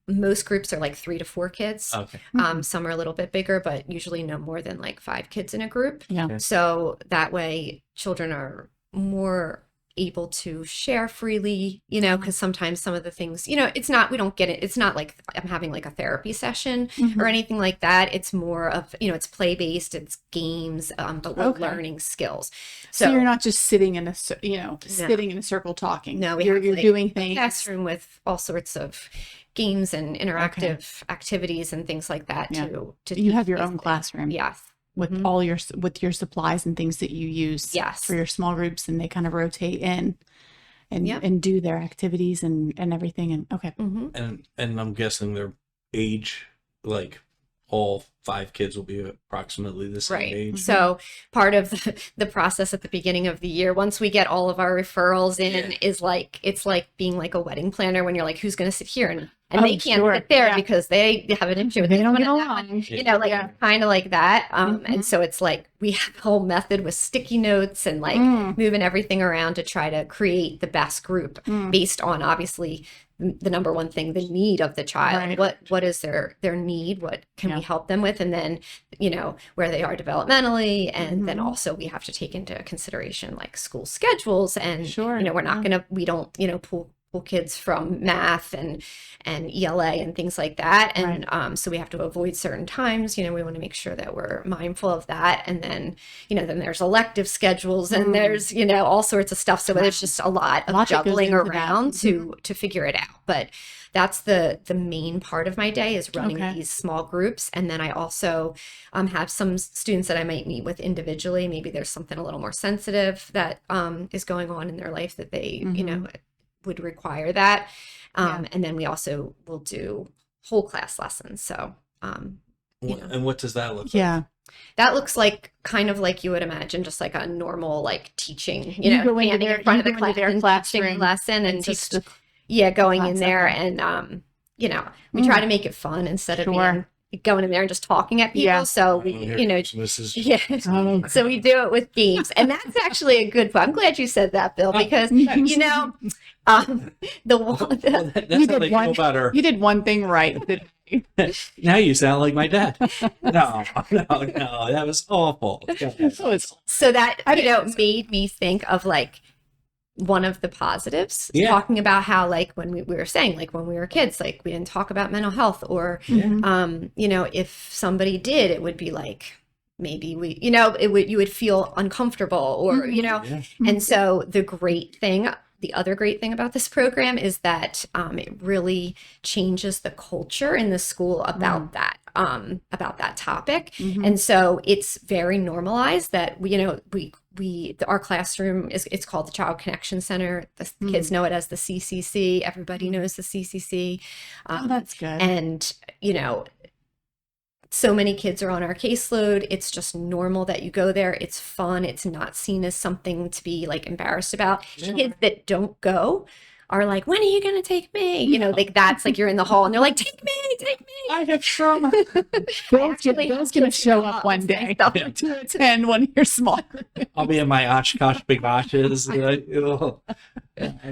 Speaker 3: most groups are like 3 to 4 kids.
Speaker 1: Okay.
Speaker 3: Some are a little bit bigger, but usually no more than like 5 kids in a group.
Speaker 2: Yeah.
Speaker 1: Okay.
Speaker 3: So that way children are more able to share freely, because sometimes some of the things, we don't get it. It's not like I'm having like a therapy session or anything like that. It's more of, it's play-based, it's games, but we're learning skills.
Speaker 2: So you're not just sitting in sitting in a circle talking.
Speaker 3: No,
Speaker 2: you're doing things.
Speaker 3: A classroom with all sorts of games and interactive activities and things like that to
Speaker 2: you have your own classroom.
Speaker 3: Yes.
Speaker 2: With all your supplies and things that you use for your small groups, and they kind of rotate in and do their activities and everything. And
Speaker 1: and I'm guessing their age, like all 5 kids will be approximately the same age.
Speaker 3: So part of the process at the beginning of the year, once we get all of our referrals in, is like, it's like being like a wedding planner when you're like, who's going to sit here? And they can't sit there because they have an issue with
Speaker 2: they don't get along.
Speaker 3: Kind of like that. And so it's like we have a whole method with sticky notes and like moving everything around to try to create the best group based on obviously the number one thing, the need of the child. Right. What is their need? What can we help them with? And then, where they are developmentally. And then also we have to take into consideration like school schedules and, we're not going to, we don't, pull kids from math and ELA and things like that. And so we have to avoid certain times, we want to make sure that we're mindful of that. And then, then there's elective schedules and there's, all sorts of stuff. So there's just a lot of juggling around to figure it out. But that's the main part of my day is running these small groups. And then I also have some students that I might meet with individually. Maybe there's something a little more sensitive that is going on in their life that they, would require that. And then we also will do whole class lessons. So,
Speaker 1: and what does that look like?
Speaker 2: Yeah.
Speaker 3: That looks like kind of like you would imagine, just like a normal, like teaching, standing in front of the class and teaching a lesson and just, going in there and, we try to make it fun instead of being going in there and just talking at people. So we, so we do it with games, and that's actually a good point. I'm glad you said that, Bill, because you
Speaker 2: did one thing right.
Speaker 1: Now you sound like my dad. No, that was awful.
Speaker 3: So that made me think of like one of the positives, talking about how like when we were saying like when we were kids, like we didn't talk about mental health or if somebody did, it would be like maybe we you would feel uncomfortable or and so the other great thing about this program is that it really changes the culture in the school about that topic. And so it's very normalized that our classroom it's called the Child Connection Center. The kids know it as the CCC. Everybody knows the CCC.
Speaker 2: That's good.
Speaker 3: And so many kids are on our caseload. It's just normal that you go there. It's fun. It's not seen as something to be like embarrassed about. Kids that don't go are like, when are you going to take me? You know, like that's like you're in the hall and they're like, take me.
Speaker 1: I have trauma.
Speaker 2: Bill's going to show up one day to attend one of your small groups.
Speaker 1: I'll be in my Oshkosh big Oshes.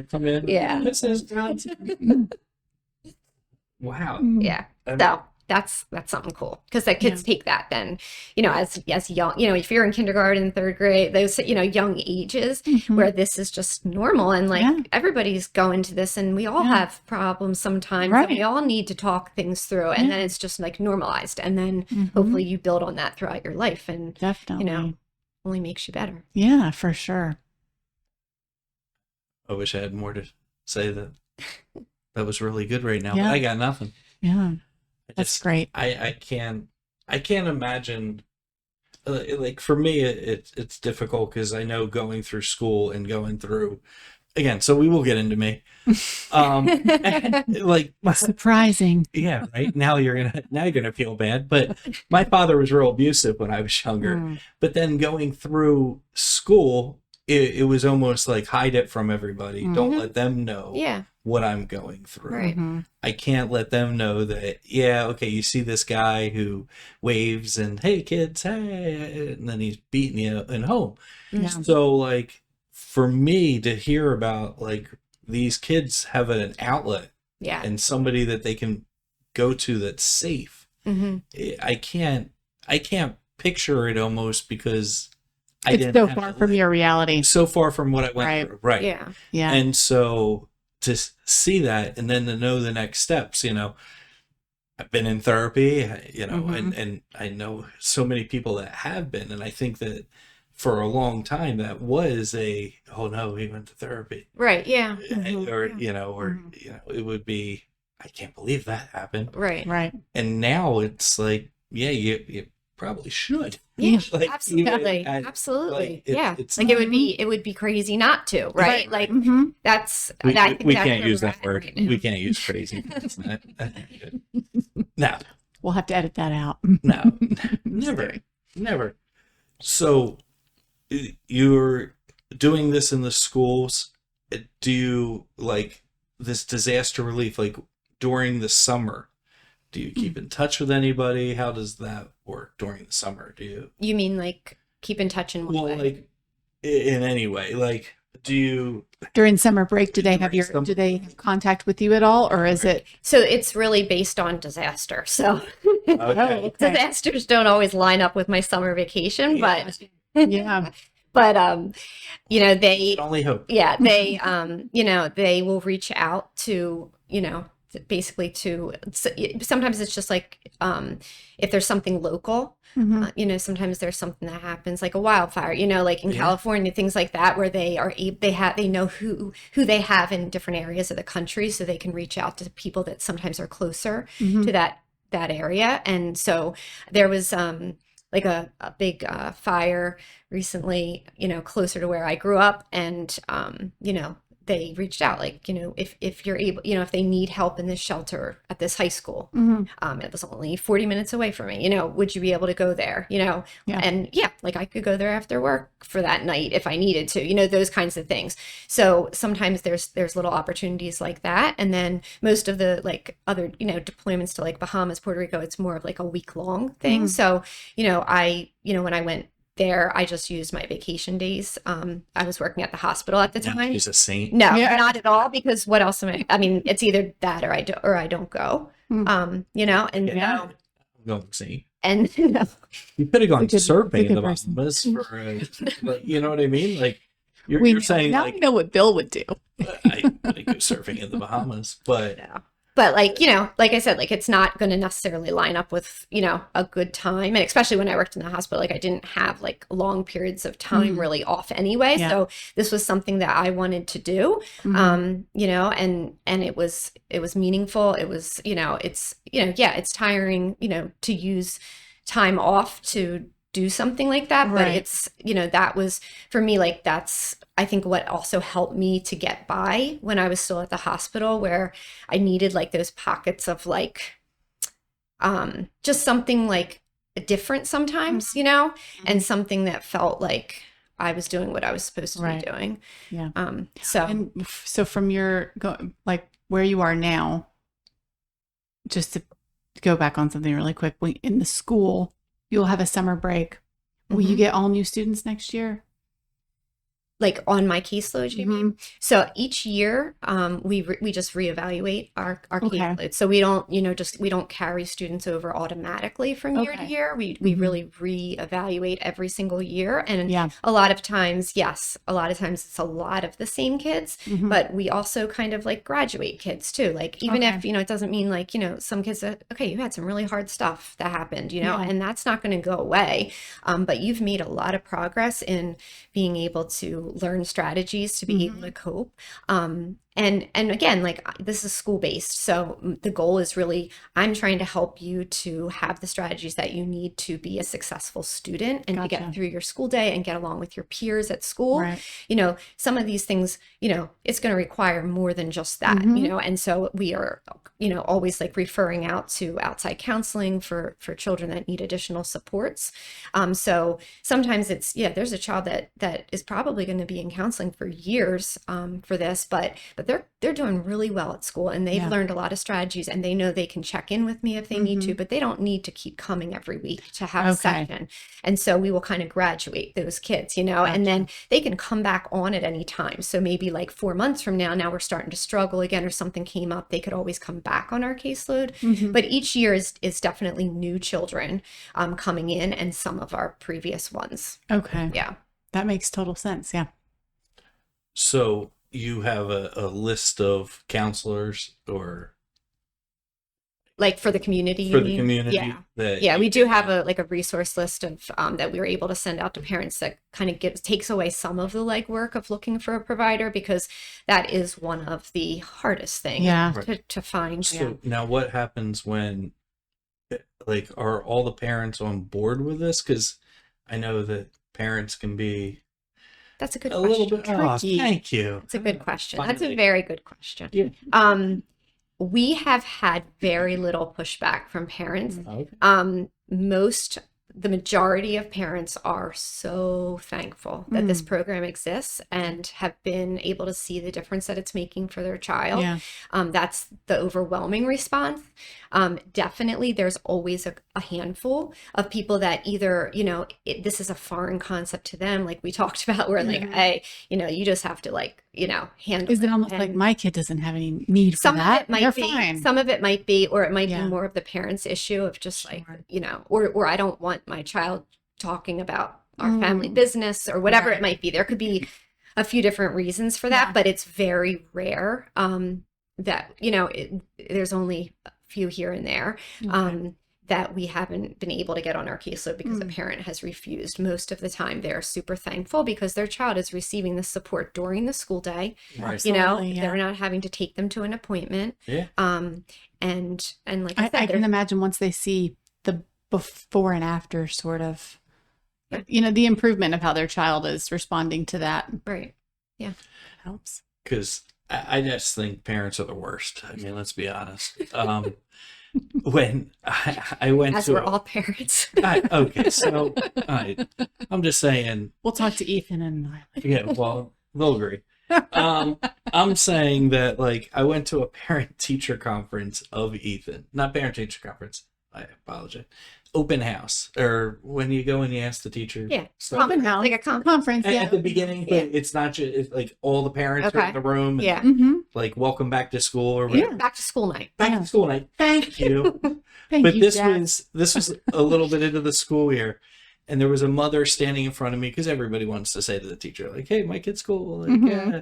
Speaker 1: Come in.
Speaker 3: Yeah.
Speaker 1: Mrs. Johnson. Wow.
Speaker 3: Yeah. So that's something cool because the kids take that then, you know, as young, you know, if you're in kindergarten, third grade, those, you know, young ages where this is just normal and like everybody's going to this and we all have problems sometimes and we all need to talk things through and then it's just like normalized and then hopefully you build on that throughout your life and
Speaker 2: definitely,
Speaker 3: you know, only makes you better.
Speaker 2: Yeah, for sure.
Speaker 1: I wish I had more to say that was really good right now.
Speaker 2: Yeah.
Speaker 1: But I got nothing.
Speaker 2: Yeah. That's great.
Speaker 1: I can't imagine like for me it's difficult because I know going through school and going through again, so we will get into me. Like
Speaker 2: surprising.
Speaker 1: Yeah, right. Now you're gonna feel bad. But my father was real abusive when I was younger. But then going through school, it was almost like hide it from everybody. Don't let them know what I'm going through.
Speaker 3: Right.
Speaker 1: I can't let them know that, okay, you see this guy who waves and, hey, kids, hey, and then he's beating you in home.
Speaker 2: Yeah.
Speaker 1: So, like, for me to hear about, like, these kids have an outlet and somebody that they can go to that's safe, I can't picture it almost because
Speaker 2: it's so far from your reality.
Speaker 1: So far from what I went through. Right.
Speaker 3: Yeah.
Speaker 2: Yeah.
Speaker 1: And so to see that and then to know the next steps, you know, I've been in therapy, you know, and I know so many people that have been. And I think that for a long time that was oh no, he went to therapy.
Speaker 3: Right. Yeah.
Speaker 1: Or, you know, it would be, I can't believe that happened.
Speaker 3: Right.
Speaker 2: Right.
Speaker 1: And now it's like, you probably should.
Speaker 3: Yeah,
Speaker 1: like,
Speaker 3: absolutely.
Speaker 1: Absolutely.
Speaker 3: Like, it's like it would be crazy not to, right? Like that's
Speaker 1: we can't use that word. We can't use crazy. That's not good. No.
Speaker 2: We'll have to edit that out.
Speaker 1: No. Never. So you're doing this in the schools. Do you like this disaster relief like during the summer? Do you keep in touch with anybody? How does that work during the summer?
Speaker 3: You mean like keep in touch in what way?
Speaker 1: Like in any way? Like do you
Speaker 2: during summer break? Do they have contact with you at all, or is it?
Speaker 3: So it's really based on disaster. So disasters don't always line up with my summer vacation, but
Speaker 2: yeah.
Speaker 3: But you know they
Speaker 1: only hope.
Speaker 3: Yeah, they you know they will reach out to basically sometimes it's just like if there's something local you know, sometimes there's something that happens like a wildfire, you know, like in California, things like that, where they know who they have in different areas of the country, so they can reach out to people that sometimes are closer to that area. And so there was like a big fire recently, you know, closer to where I grew up, and you know, they reached out like, you know, if you're able, you know, if they need help in this shelter at this high school, it was only 40 minutes away from me, you know, would you be able to go there, you know? And like I could go there after work for that night if I needed to, you know, those kinds of things. So sometimes there's little opportunities like that. And then most of the like other, you know, deployments to like Bahamas, Puerto Rico, it's more of like a week-long thing. So, you know, when I went there, I just used my vacation days. I was working at the hospital at the time.
Speaker 1: She's a saint.
Speaker 3: No, not at all. Because what else I mean, it's either that or I don't go. You know, and
Speaker 1: I'm going to see.
Speaker 3: And
Speaker 1: you could have gone surfing in the Bahamas for, you know what I mean? Like you're saying,
Speaker 2: now
Speaker 1: like,
Speaker 2: we know what Bill would do.
Speaker 1: I would go surfing in the Bahamas, but.
Speaker 3: Yeah. But like, you know, like I said, like it's not going to necessarily line up with, you know, a good time. And especially when I worked in the hospital, like I didn't have like long periods of time really off anyway. Yeah. So this was something that I wanted to do, you know, and it was meaningful. It was, you know, it's tiring, you know, to use time off to do something like that. But it's, you know, that was for me, like that's, I think what also helped me to get by when I was still at the hospital, where I needed like those pockets of like, just something like different sometimes, you know, and something that felt like I was doing what I was supposed to be doing.
Speaker 2: Yeah.
Speaker 3: So
Speaker 2: from like where you are now, just to go back on something really quick, in the school, you'll have a summer break. Will you get all new students next year?
Speaker 3: Like on my caseload, you mean? So each year, we just reevaluate our caseload. So we don't, we don't carry students over automatically from year to year. We really reevaluate every single year. And a lot of times it's a lot of the same kids, but we also kind of like graduate kids too. Like even if, it doesn't mean like, some kids are, okay, you had some really hard stuff that happened, and that's not going to go away. But you've made a lot of progress in being able to learn strategies to be able to cope. And again, like this is school based. So the goal is really, I'm trying to help you to have the strategies that you need to be a successful student and to get through your school day and get along with your peers at school. Right. Some of these things, it's going to require more than just that, and so we are, always like referring out to outside counseling for children that need additional supports. So sometimes it's, there's a child that is probably going to be in counseling for years for this, but they're doing really well at school, and they've learned a lot of strategies, and they know they can check in with me if they need to, but they don't need to keep coming every week to have a session. And so we will kind of graduate those kids, and then they can come back on at any time. So maybe like 4 months from now we're starting to struggle again, or something came up, they could always come back on our caseload. But each year is definitely new children coming in, and some of our previous ones.
Speaker 2: Okay.
Speaker 3: Yeah.
Speaker 2: That makes total sense. Yeah.
Speaker 1: So you have a list of counselors, or
Speaker 3: like for the community?
Speaker 1: For the community?
Speaker 3: Yeah. We do have a resource list of that we were able to send out to parents that kind of takes away some of the legwork of looking for a provider, because that is one of the hardest things to find.
Speaker 1: So now what happens when, like, are all the parents on board with this? Because I know that parents can be
Speaker 3: That's a good
Speaker 1: a
Speaker 3: question.
Speaker 1: little bit tricky. Thank you.
Speaker 3: That's a good question.
Speaker 1: Finally.
Speaker 3: That's a very good question.
Speaker 1: Yeah.
Speaker 3: We have had very little pushback from parents. The majority of parents are so thankful that this program exists and have been able to see the difference that it's making for their child.
Speaker 2: Yeah.
Speaker 3: That's the overwhelming response. Definitely, there's always a handful of people that either, this is a foreign concept to them, like we talked about, where like, hey, you just have to like, handle
Speaker 2: Is it almost like my kid doesn't have any need for that?
Speaker 3: They're fine. Some of it might be, or it might be more of the parents' issue of just like, or I don't want my child talking about our family business or whatever it might be. There could be a few different reasons for that, but it's very rare that, there's only a few here and there. That we haven't been able to get on our caseload because the parent has refused. Most of the time they're super thankful because their child is receiving the support during the school day.
Speaker 1: Right.
Speaker 3: They're not having to take them to an appointment.
Speaker 1: Yeah.
Speaker 3: And like I said,
Speaker 2: I can imagine once they see the before and after sort of, the improvement of how their child is responding to that.
Speaker 3: Right. Yeah.
Speaker 2: Helps.
Speaker 1: Because I just think parents are the worst. I mean, let's be honest. When I went
Speaker 3: as
Speaker 1: to
Speaker 3: we're all parents.
Speaker 1: Okay, so I'm just saying.
Speaker 2: We'll talk to Ethan and I.
Speaker 1: Yeah, well, they'll agree. I'm saying that, like, I went to a parent-teacher conference of Ethan. Not parent-teacher conference. I apologize. Open house, or when you go and you ask the teacher.
Speaker 3: Yeah,
Speaker 2: open house,
Speaker 3: like a conference.
Speaker 1: At the beginning, but it's not just, it's like all the parents are in the room. And like, welcome back to school, or whatever.
Speaker 3: Yeah, back to school night.
Speaker 1: Back to school night. Thank you. But this was a little bit into the school year, and there was a mother standing in front of me, because everybody wants to say to the teacher, like, "Hey, my kid's cool." Like, yeah.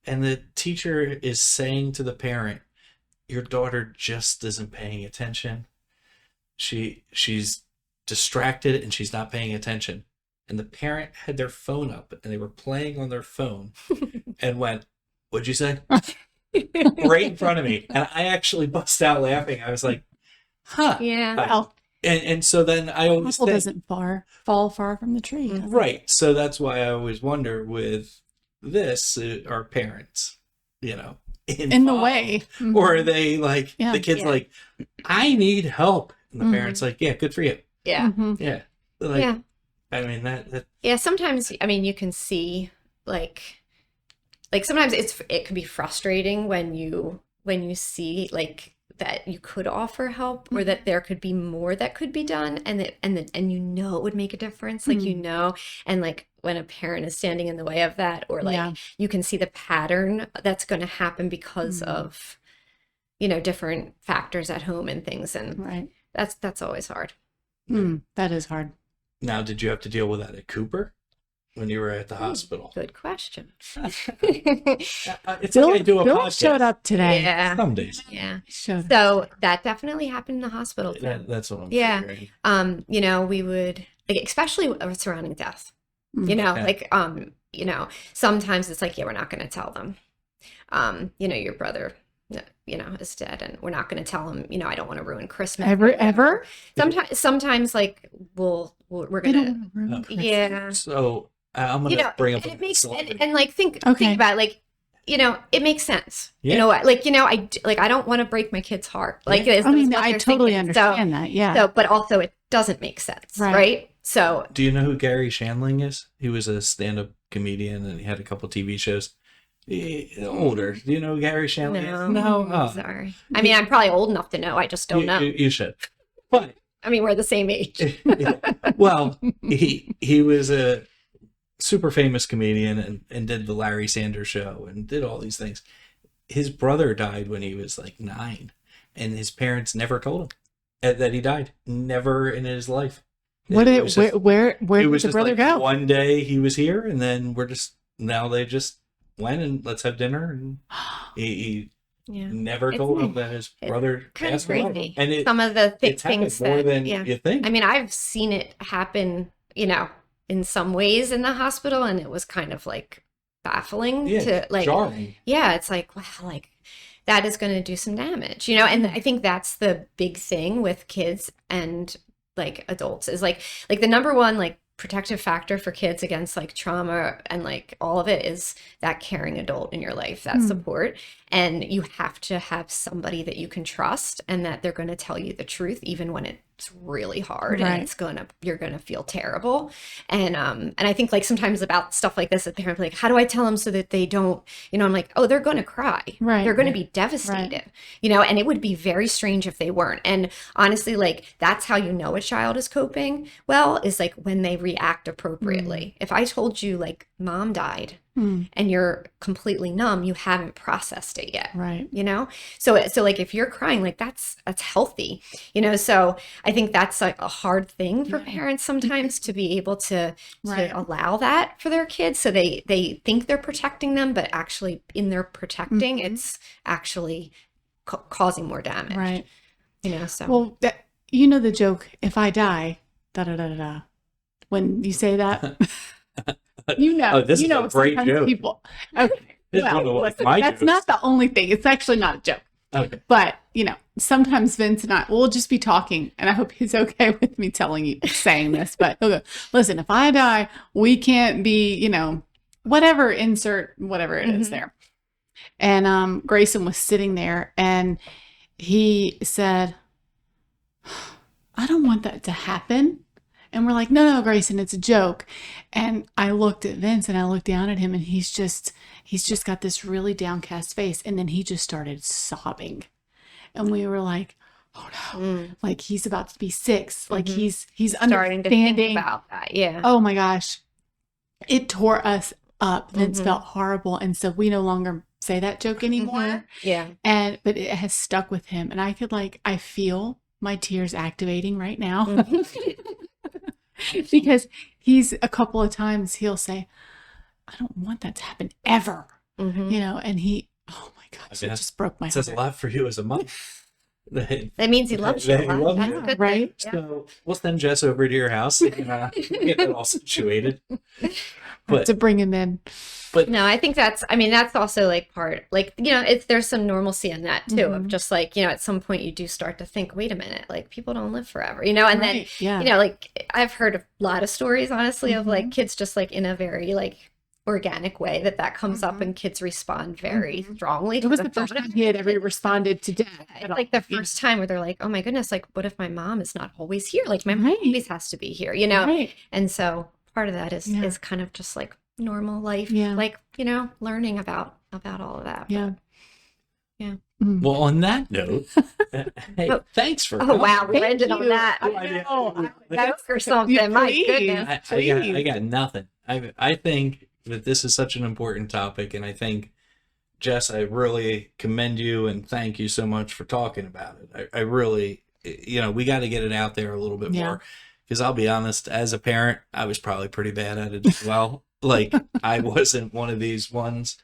Speaker 1: And the teacher is saying to the parent, "Your daughter just isn't paying attention. She's distracted and she's not paying attention." And the parent had their phone up and they were playing on their phone and went, "What'd you say?" Right in front of me. And I actually bust out laughing. I was like, huh.
Speaker 3: Yeah.
Speaker 1: And so then I always
Speaker 2: think, doesn't fall far from the tree.
Speaker 1: Right. So that's why I always wonder with this, our parents,
Speaker 2: in the way.
Speaker 1: Or are they like,
Speaker 2: Yeah.
Speaker 1: the kid's like, I need help. And the parent's like, yeah, good for you.
Speaker 3: Yeah.
Speaker 1: Yeah. Like,
Speaker 3: Yeah.
Speaker 1: I mean, that
Speaker 3: Yeah, sometimes, I mean, you can see like sometimes it can be frustrating when you see like that you could offer help or that there could be more that could be done and you know it would make a difference, like, you know, and like when a parent is standing in the way of that, or like you can see the pattern that's going to happen because of, you know, different factors at home and things, and that's always hard.
Speaker 2: That is hard.
Speaker 1: Now, did you have to deal with that at Cooper when you were at the hospital?
Speaker 3: Good question.
Speaker 1: It's Bill, like I do a
Speaker 2: Bill
Speaker 1: podcast.
Speaker 2: Showed up today.
Speaker 3: Yeah.
Speaker 1: Some days.
Speaker 3: Yeah. So that definitely happened in the hospital too.
Speaker 1: That's what I'm figuring.
Speaker 3: You know, we would, like, especially surrounding death, you know, like, you know, sometimes it's like, yeah, we're not going to tell them, you know, your brother, you know, is dead, and we're not going to tell him, you know, I don't want to ruin Christmas.
Speaker 2: Ever?
Speaker 3: Sometimes like we're going to, yeah.
Speaker 1: So I'm going to bring up
Speaker 3: and it makes, and like, think about it, like, you know, it makes sense.
Speaker 1: Yeah.
Speaker 3: You know what? Like, you know, I don't want to break my kid's heart. Like,
Speaker 2: I mean, I totally understand that. Yeah.
Speaker 3: So, but also it doesn't make sense. Right. So,
Speaker 1: do you know who Gary Shandling is? He was a stand-up comedian and he had a couple TV shows. Older. Do you know who Gary Shandling is?
Speaker 3: No. Oh. Sorry. I mean, I'm probably old enough to know. I just don't know.
Speaker 1: You should. But
Speaker 3: I mean, we're the same age.
Speaker 1: Well, he was a super famous comedian and did the Larry Sanders Show and did all these things. His brother died when he was like 9, and his parents never told him that he died. Never in his life.
Speaker 2: Where did the brother go?
Speaker 1: One day he was here, and then now they just went and let's have dinner, and he never told him that his brother passed away. And
Speaker 3: some of the things
Speaker 1: more than you think.
Speaker 3: I mean, I've seen it happen, you know, in some ways in the hospital, and it was kind of like baffling to like
Speaker 1: jarring.
Speaker 3: Yeah, it's like, wow, like that is going to do some damage, you know. And I think that's the big thing with kids and like adults is like the number one like protective factor for kids against like trauma and like all of it is that caring adult in your life, that support. And you have to have somebody that you can trust and that they're going to tell you the truth even when it's really hard and you're going to feel terrible. And I think like sometimes about stuff like this, the parents like, how do I tell them so that they don't, you know, I'm like, oh, they're going to cry. They're going to be devastated, you know, and it would be very strange if they weren't. And honestly, like that's how you know a child is coping well, is like when they react appropriately. If I told you like mom died and you're completely numb, you haven't processed it yet.
Speaker 2: Right.
Speaker 3: You know? So like if you're crying, like that's healthy, you know? So I think that's like a hard thing for parents sometimes to be able to allow that for their kids. So they think they're protecting them, but actually in their protecting, it's actually causing more damage.
Speaker 2: Right.
Speaker 3: You know, so.
Speaker 2: Well, you know the joke, if I die, da-da-da-da-da. When you say that... You know,
Speaker 1: this is a great joke.
Speaker 2: People, okay. Well, listen, that's not the only thing. It's actually not a joke. Okay. But, you know, sometimes Vince and I will just be talking, and I hope he's okay with me saying this, but he'll go, listen, if I die, we can't be, you know, whatever, insert whatever it is there. And Grayson was sitting there, and he said, I don't want that to happen. And we're like, no, Grayson, it's a joke. And I looked at Vince and I looked down at him, and he's just got this really downcast face. And then he just started sobbing. And we were like, oh no, like he's about to be 6. Like he's
Speaker 3: starting to think about that. Yeah.
Speaker 2: Oh my gosh. It tore us up. Vince felt horrible. And so we no longer say that joke anymore.
Speaker 3: Yeah.
Speaker 2: But it has stuck with him. And I feel my tears activating right now. Because he's a couple of times he'll say, I don't want that to happen ever, you know, and oh my gosh, it just broke my heart.
Speaker 1: It says a lot for you as a mother.
Speaker 3: That means he loves you. That's a good
Speaker 1: right? Thing. So we'll send Jess over to your house and get it all situated.
Speaker 2: But to bring him in.
Speaker 3: But no, I think that's also like part, like, you know, there's some normalcy in that too, of just like, you know, at some point you do start to think, wait a minute, like people don't live forever, you know, and then, you know, like I've heard a lot of stories, honestly, of like kids just like in a very like organic way that comes up, and kids respond very strongly.
Speaker 2: It was the first time he had ever responded to Dad.
Speaker 3: Like the first time where they're like, oh my goodness, like what if my mom is not always here? Like my mom always has to be here, you know?
Speaker 2: Right.
Speaker 3: And so part of that is kind of just like normal life, like, you know, learning about all of that.
Speaker 2: Yeah.
Speaker 3: Yeah.
Speaker 1: Well, on that note, hey, thanks for coming.
Speaker 3: Wow, we ended on that.
Speaker 2: I know.
Speaker 3: Joke or something. My goodness.
Speaker 1: I got nothing. I think that this is such an important topic, and I think, Jess, I really commend you and thank you so much for talking about it. I really, you know, we got to get it out there a little bit more, because I'll be honest, as a parent, I was probably pretty bad at it as well. Like, I wasn't one of these ones.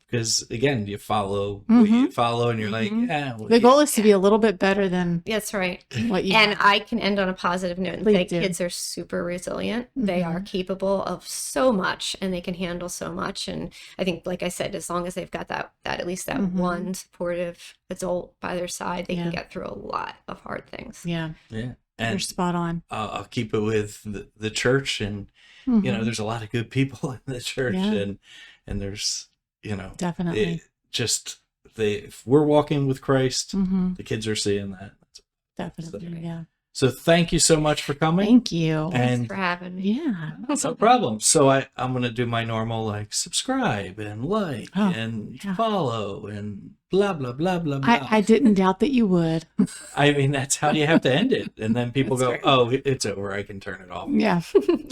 Speaker 1: Because again, you follow what you follow, and you're like, yeah.
Speaker 2: The goal is to be a little bit better than
Speaker 3: that's right.
Speaker 2: what you
Speaker 3: and I can end on a positive note and
Speaker 2: Please
Speaker 3: say
Speaker 2: do.
Speaker 3: kids are super resilient. They are capable of so much, and they can handle so much. And I think, like I said, as long as they've got that at least that one supportive adult by their side, they can get through a lot of hard things.
Speaker 2: Yeah.
Speaker 1: And
Speaker 2: You're spot on.
Speaker 1: I'll keep it with the church, and you know, there's a lot of good people in the church, and there's, you know,
Speaker 2: Definitely.
Speaker 1: If we're walking with Christ, the kids are seeing that.
Speaker 2: Definitely. Yeah.
Speaker 1: So thank you so much for coming.
Speaker 2: Thank you.
Speaker 1: And
Speaker 3: Thanks for having me.
Speaker 2: Yeah.
Speaker 1: no problem. So I'm going to do my normal, like, subscribe and like and follow and blah, blah, blah, blah, blah.
Speaker 2: I didn't doubt that you would.
Speaker 1: I mean, that's how you have to end it. And then people go, oh, it's over. I can turn it off.
Speaker 2: Yeah.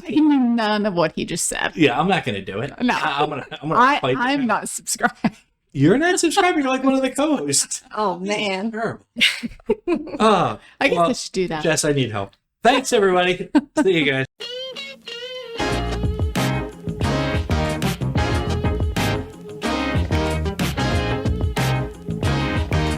Speaker 2: Even none of what he just said.
Speaker 1: Yeah, I'm not going to do it.
Speaker 2: No.
Speaker 1: I'm going to fight.
Speaker 2: I'm not subscribed.
Speaker 1: You're not subscribed. You're like one of the co-hosts.
Speaker 3: Oh man.
Speaker 1: Terrible.
Speaker 2: I guess I should do that.
Speaker 1: Jess, I need help. Thanks, everybody. See you guys.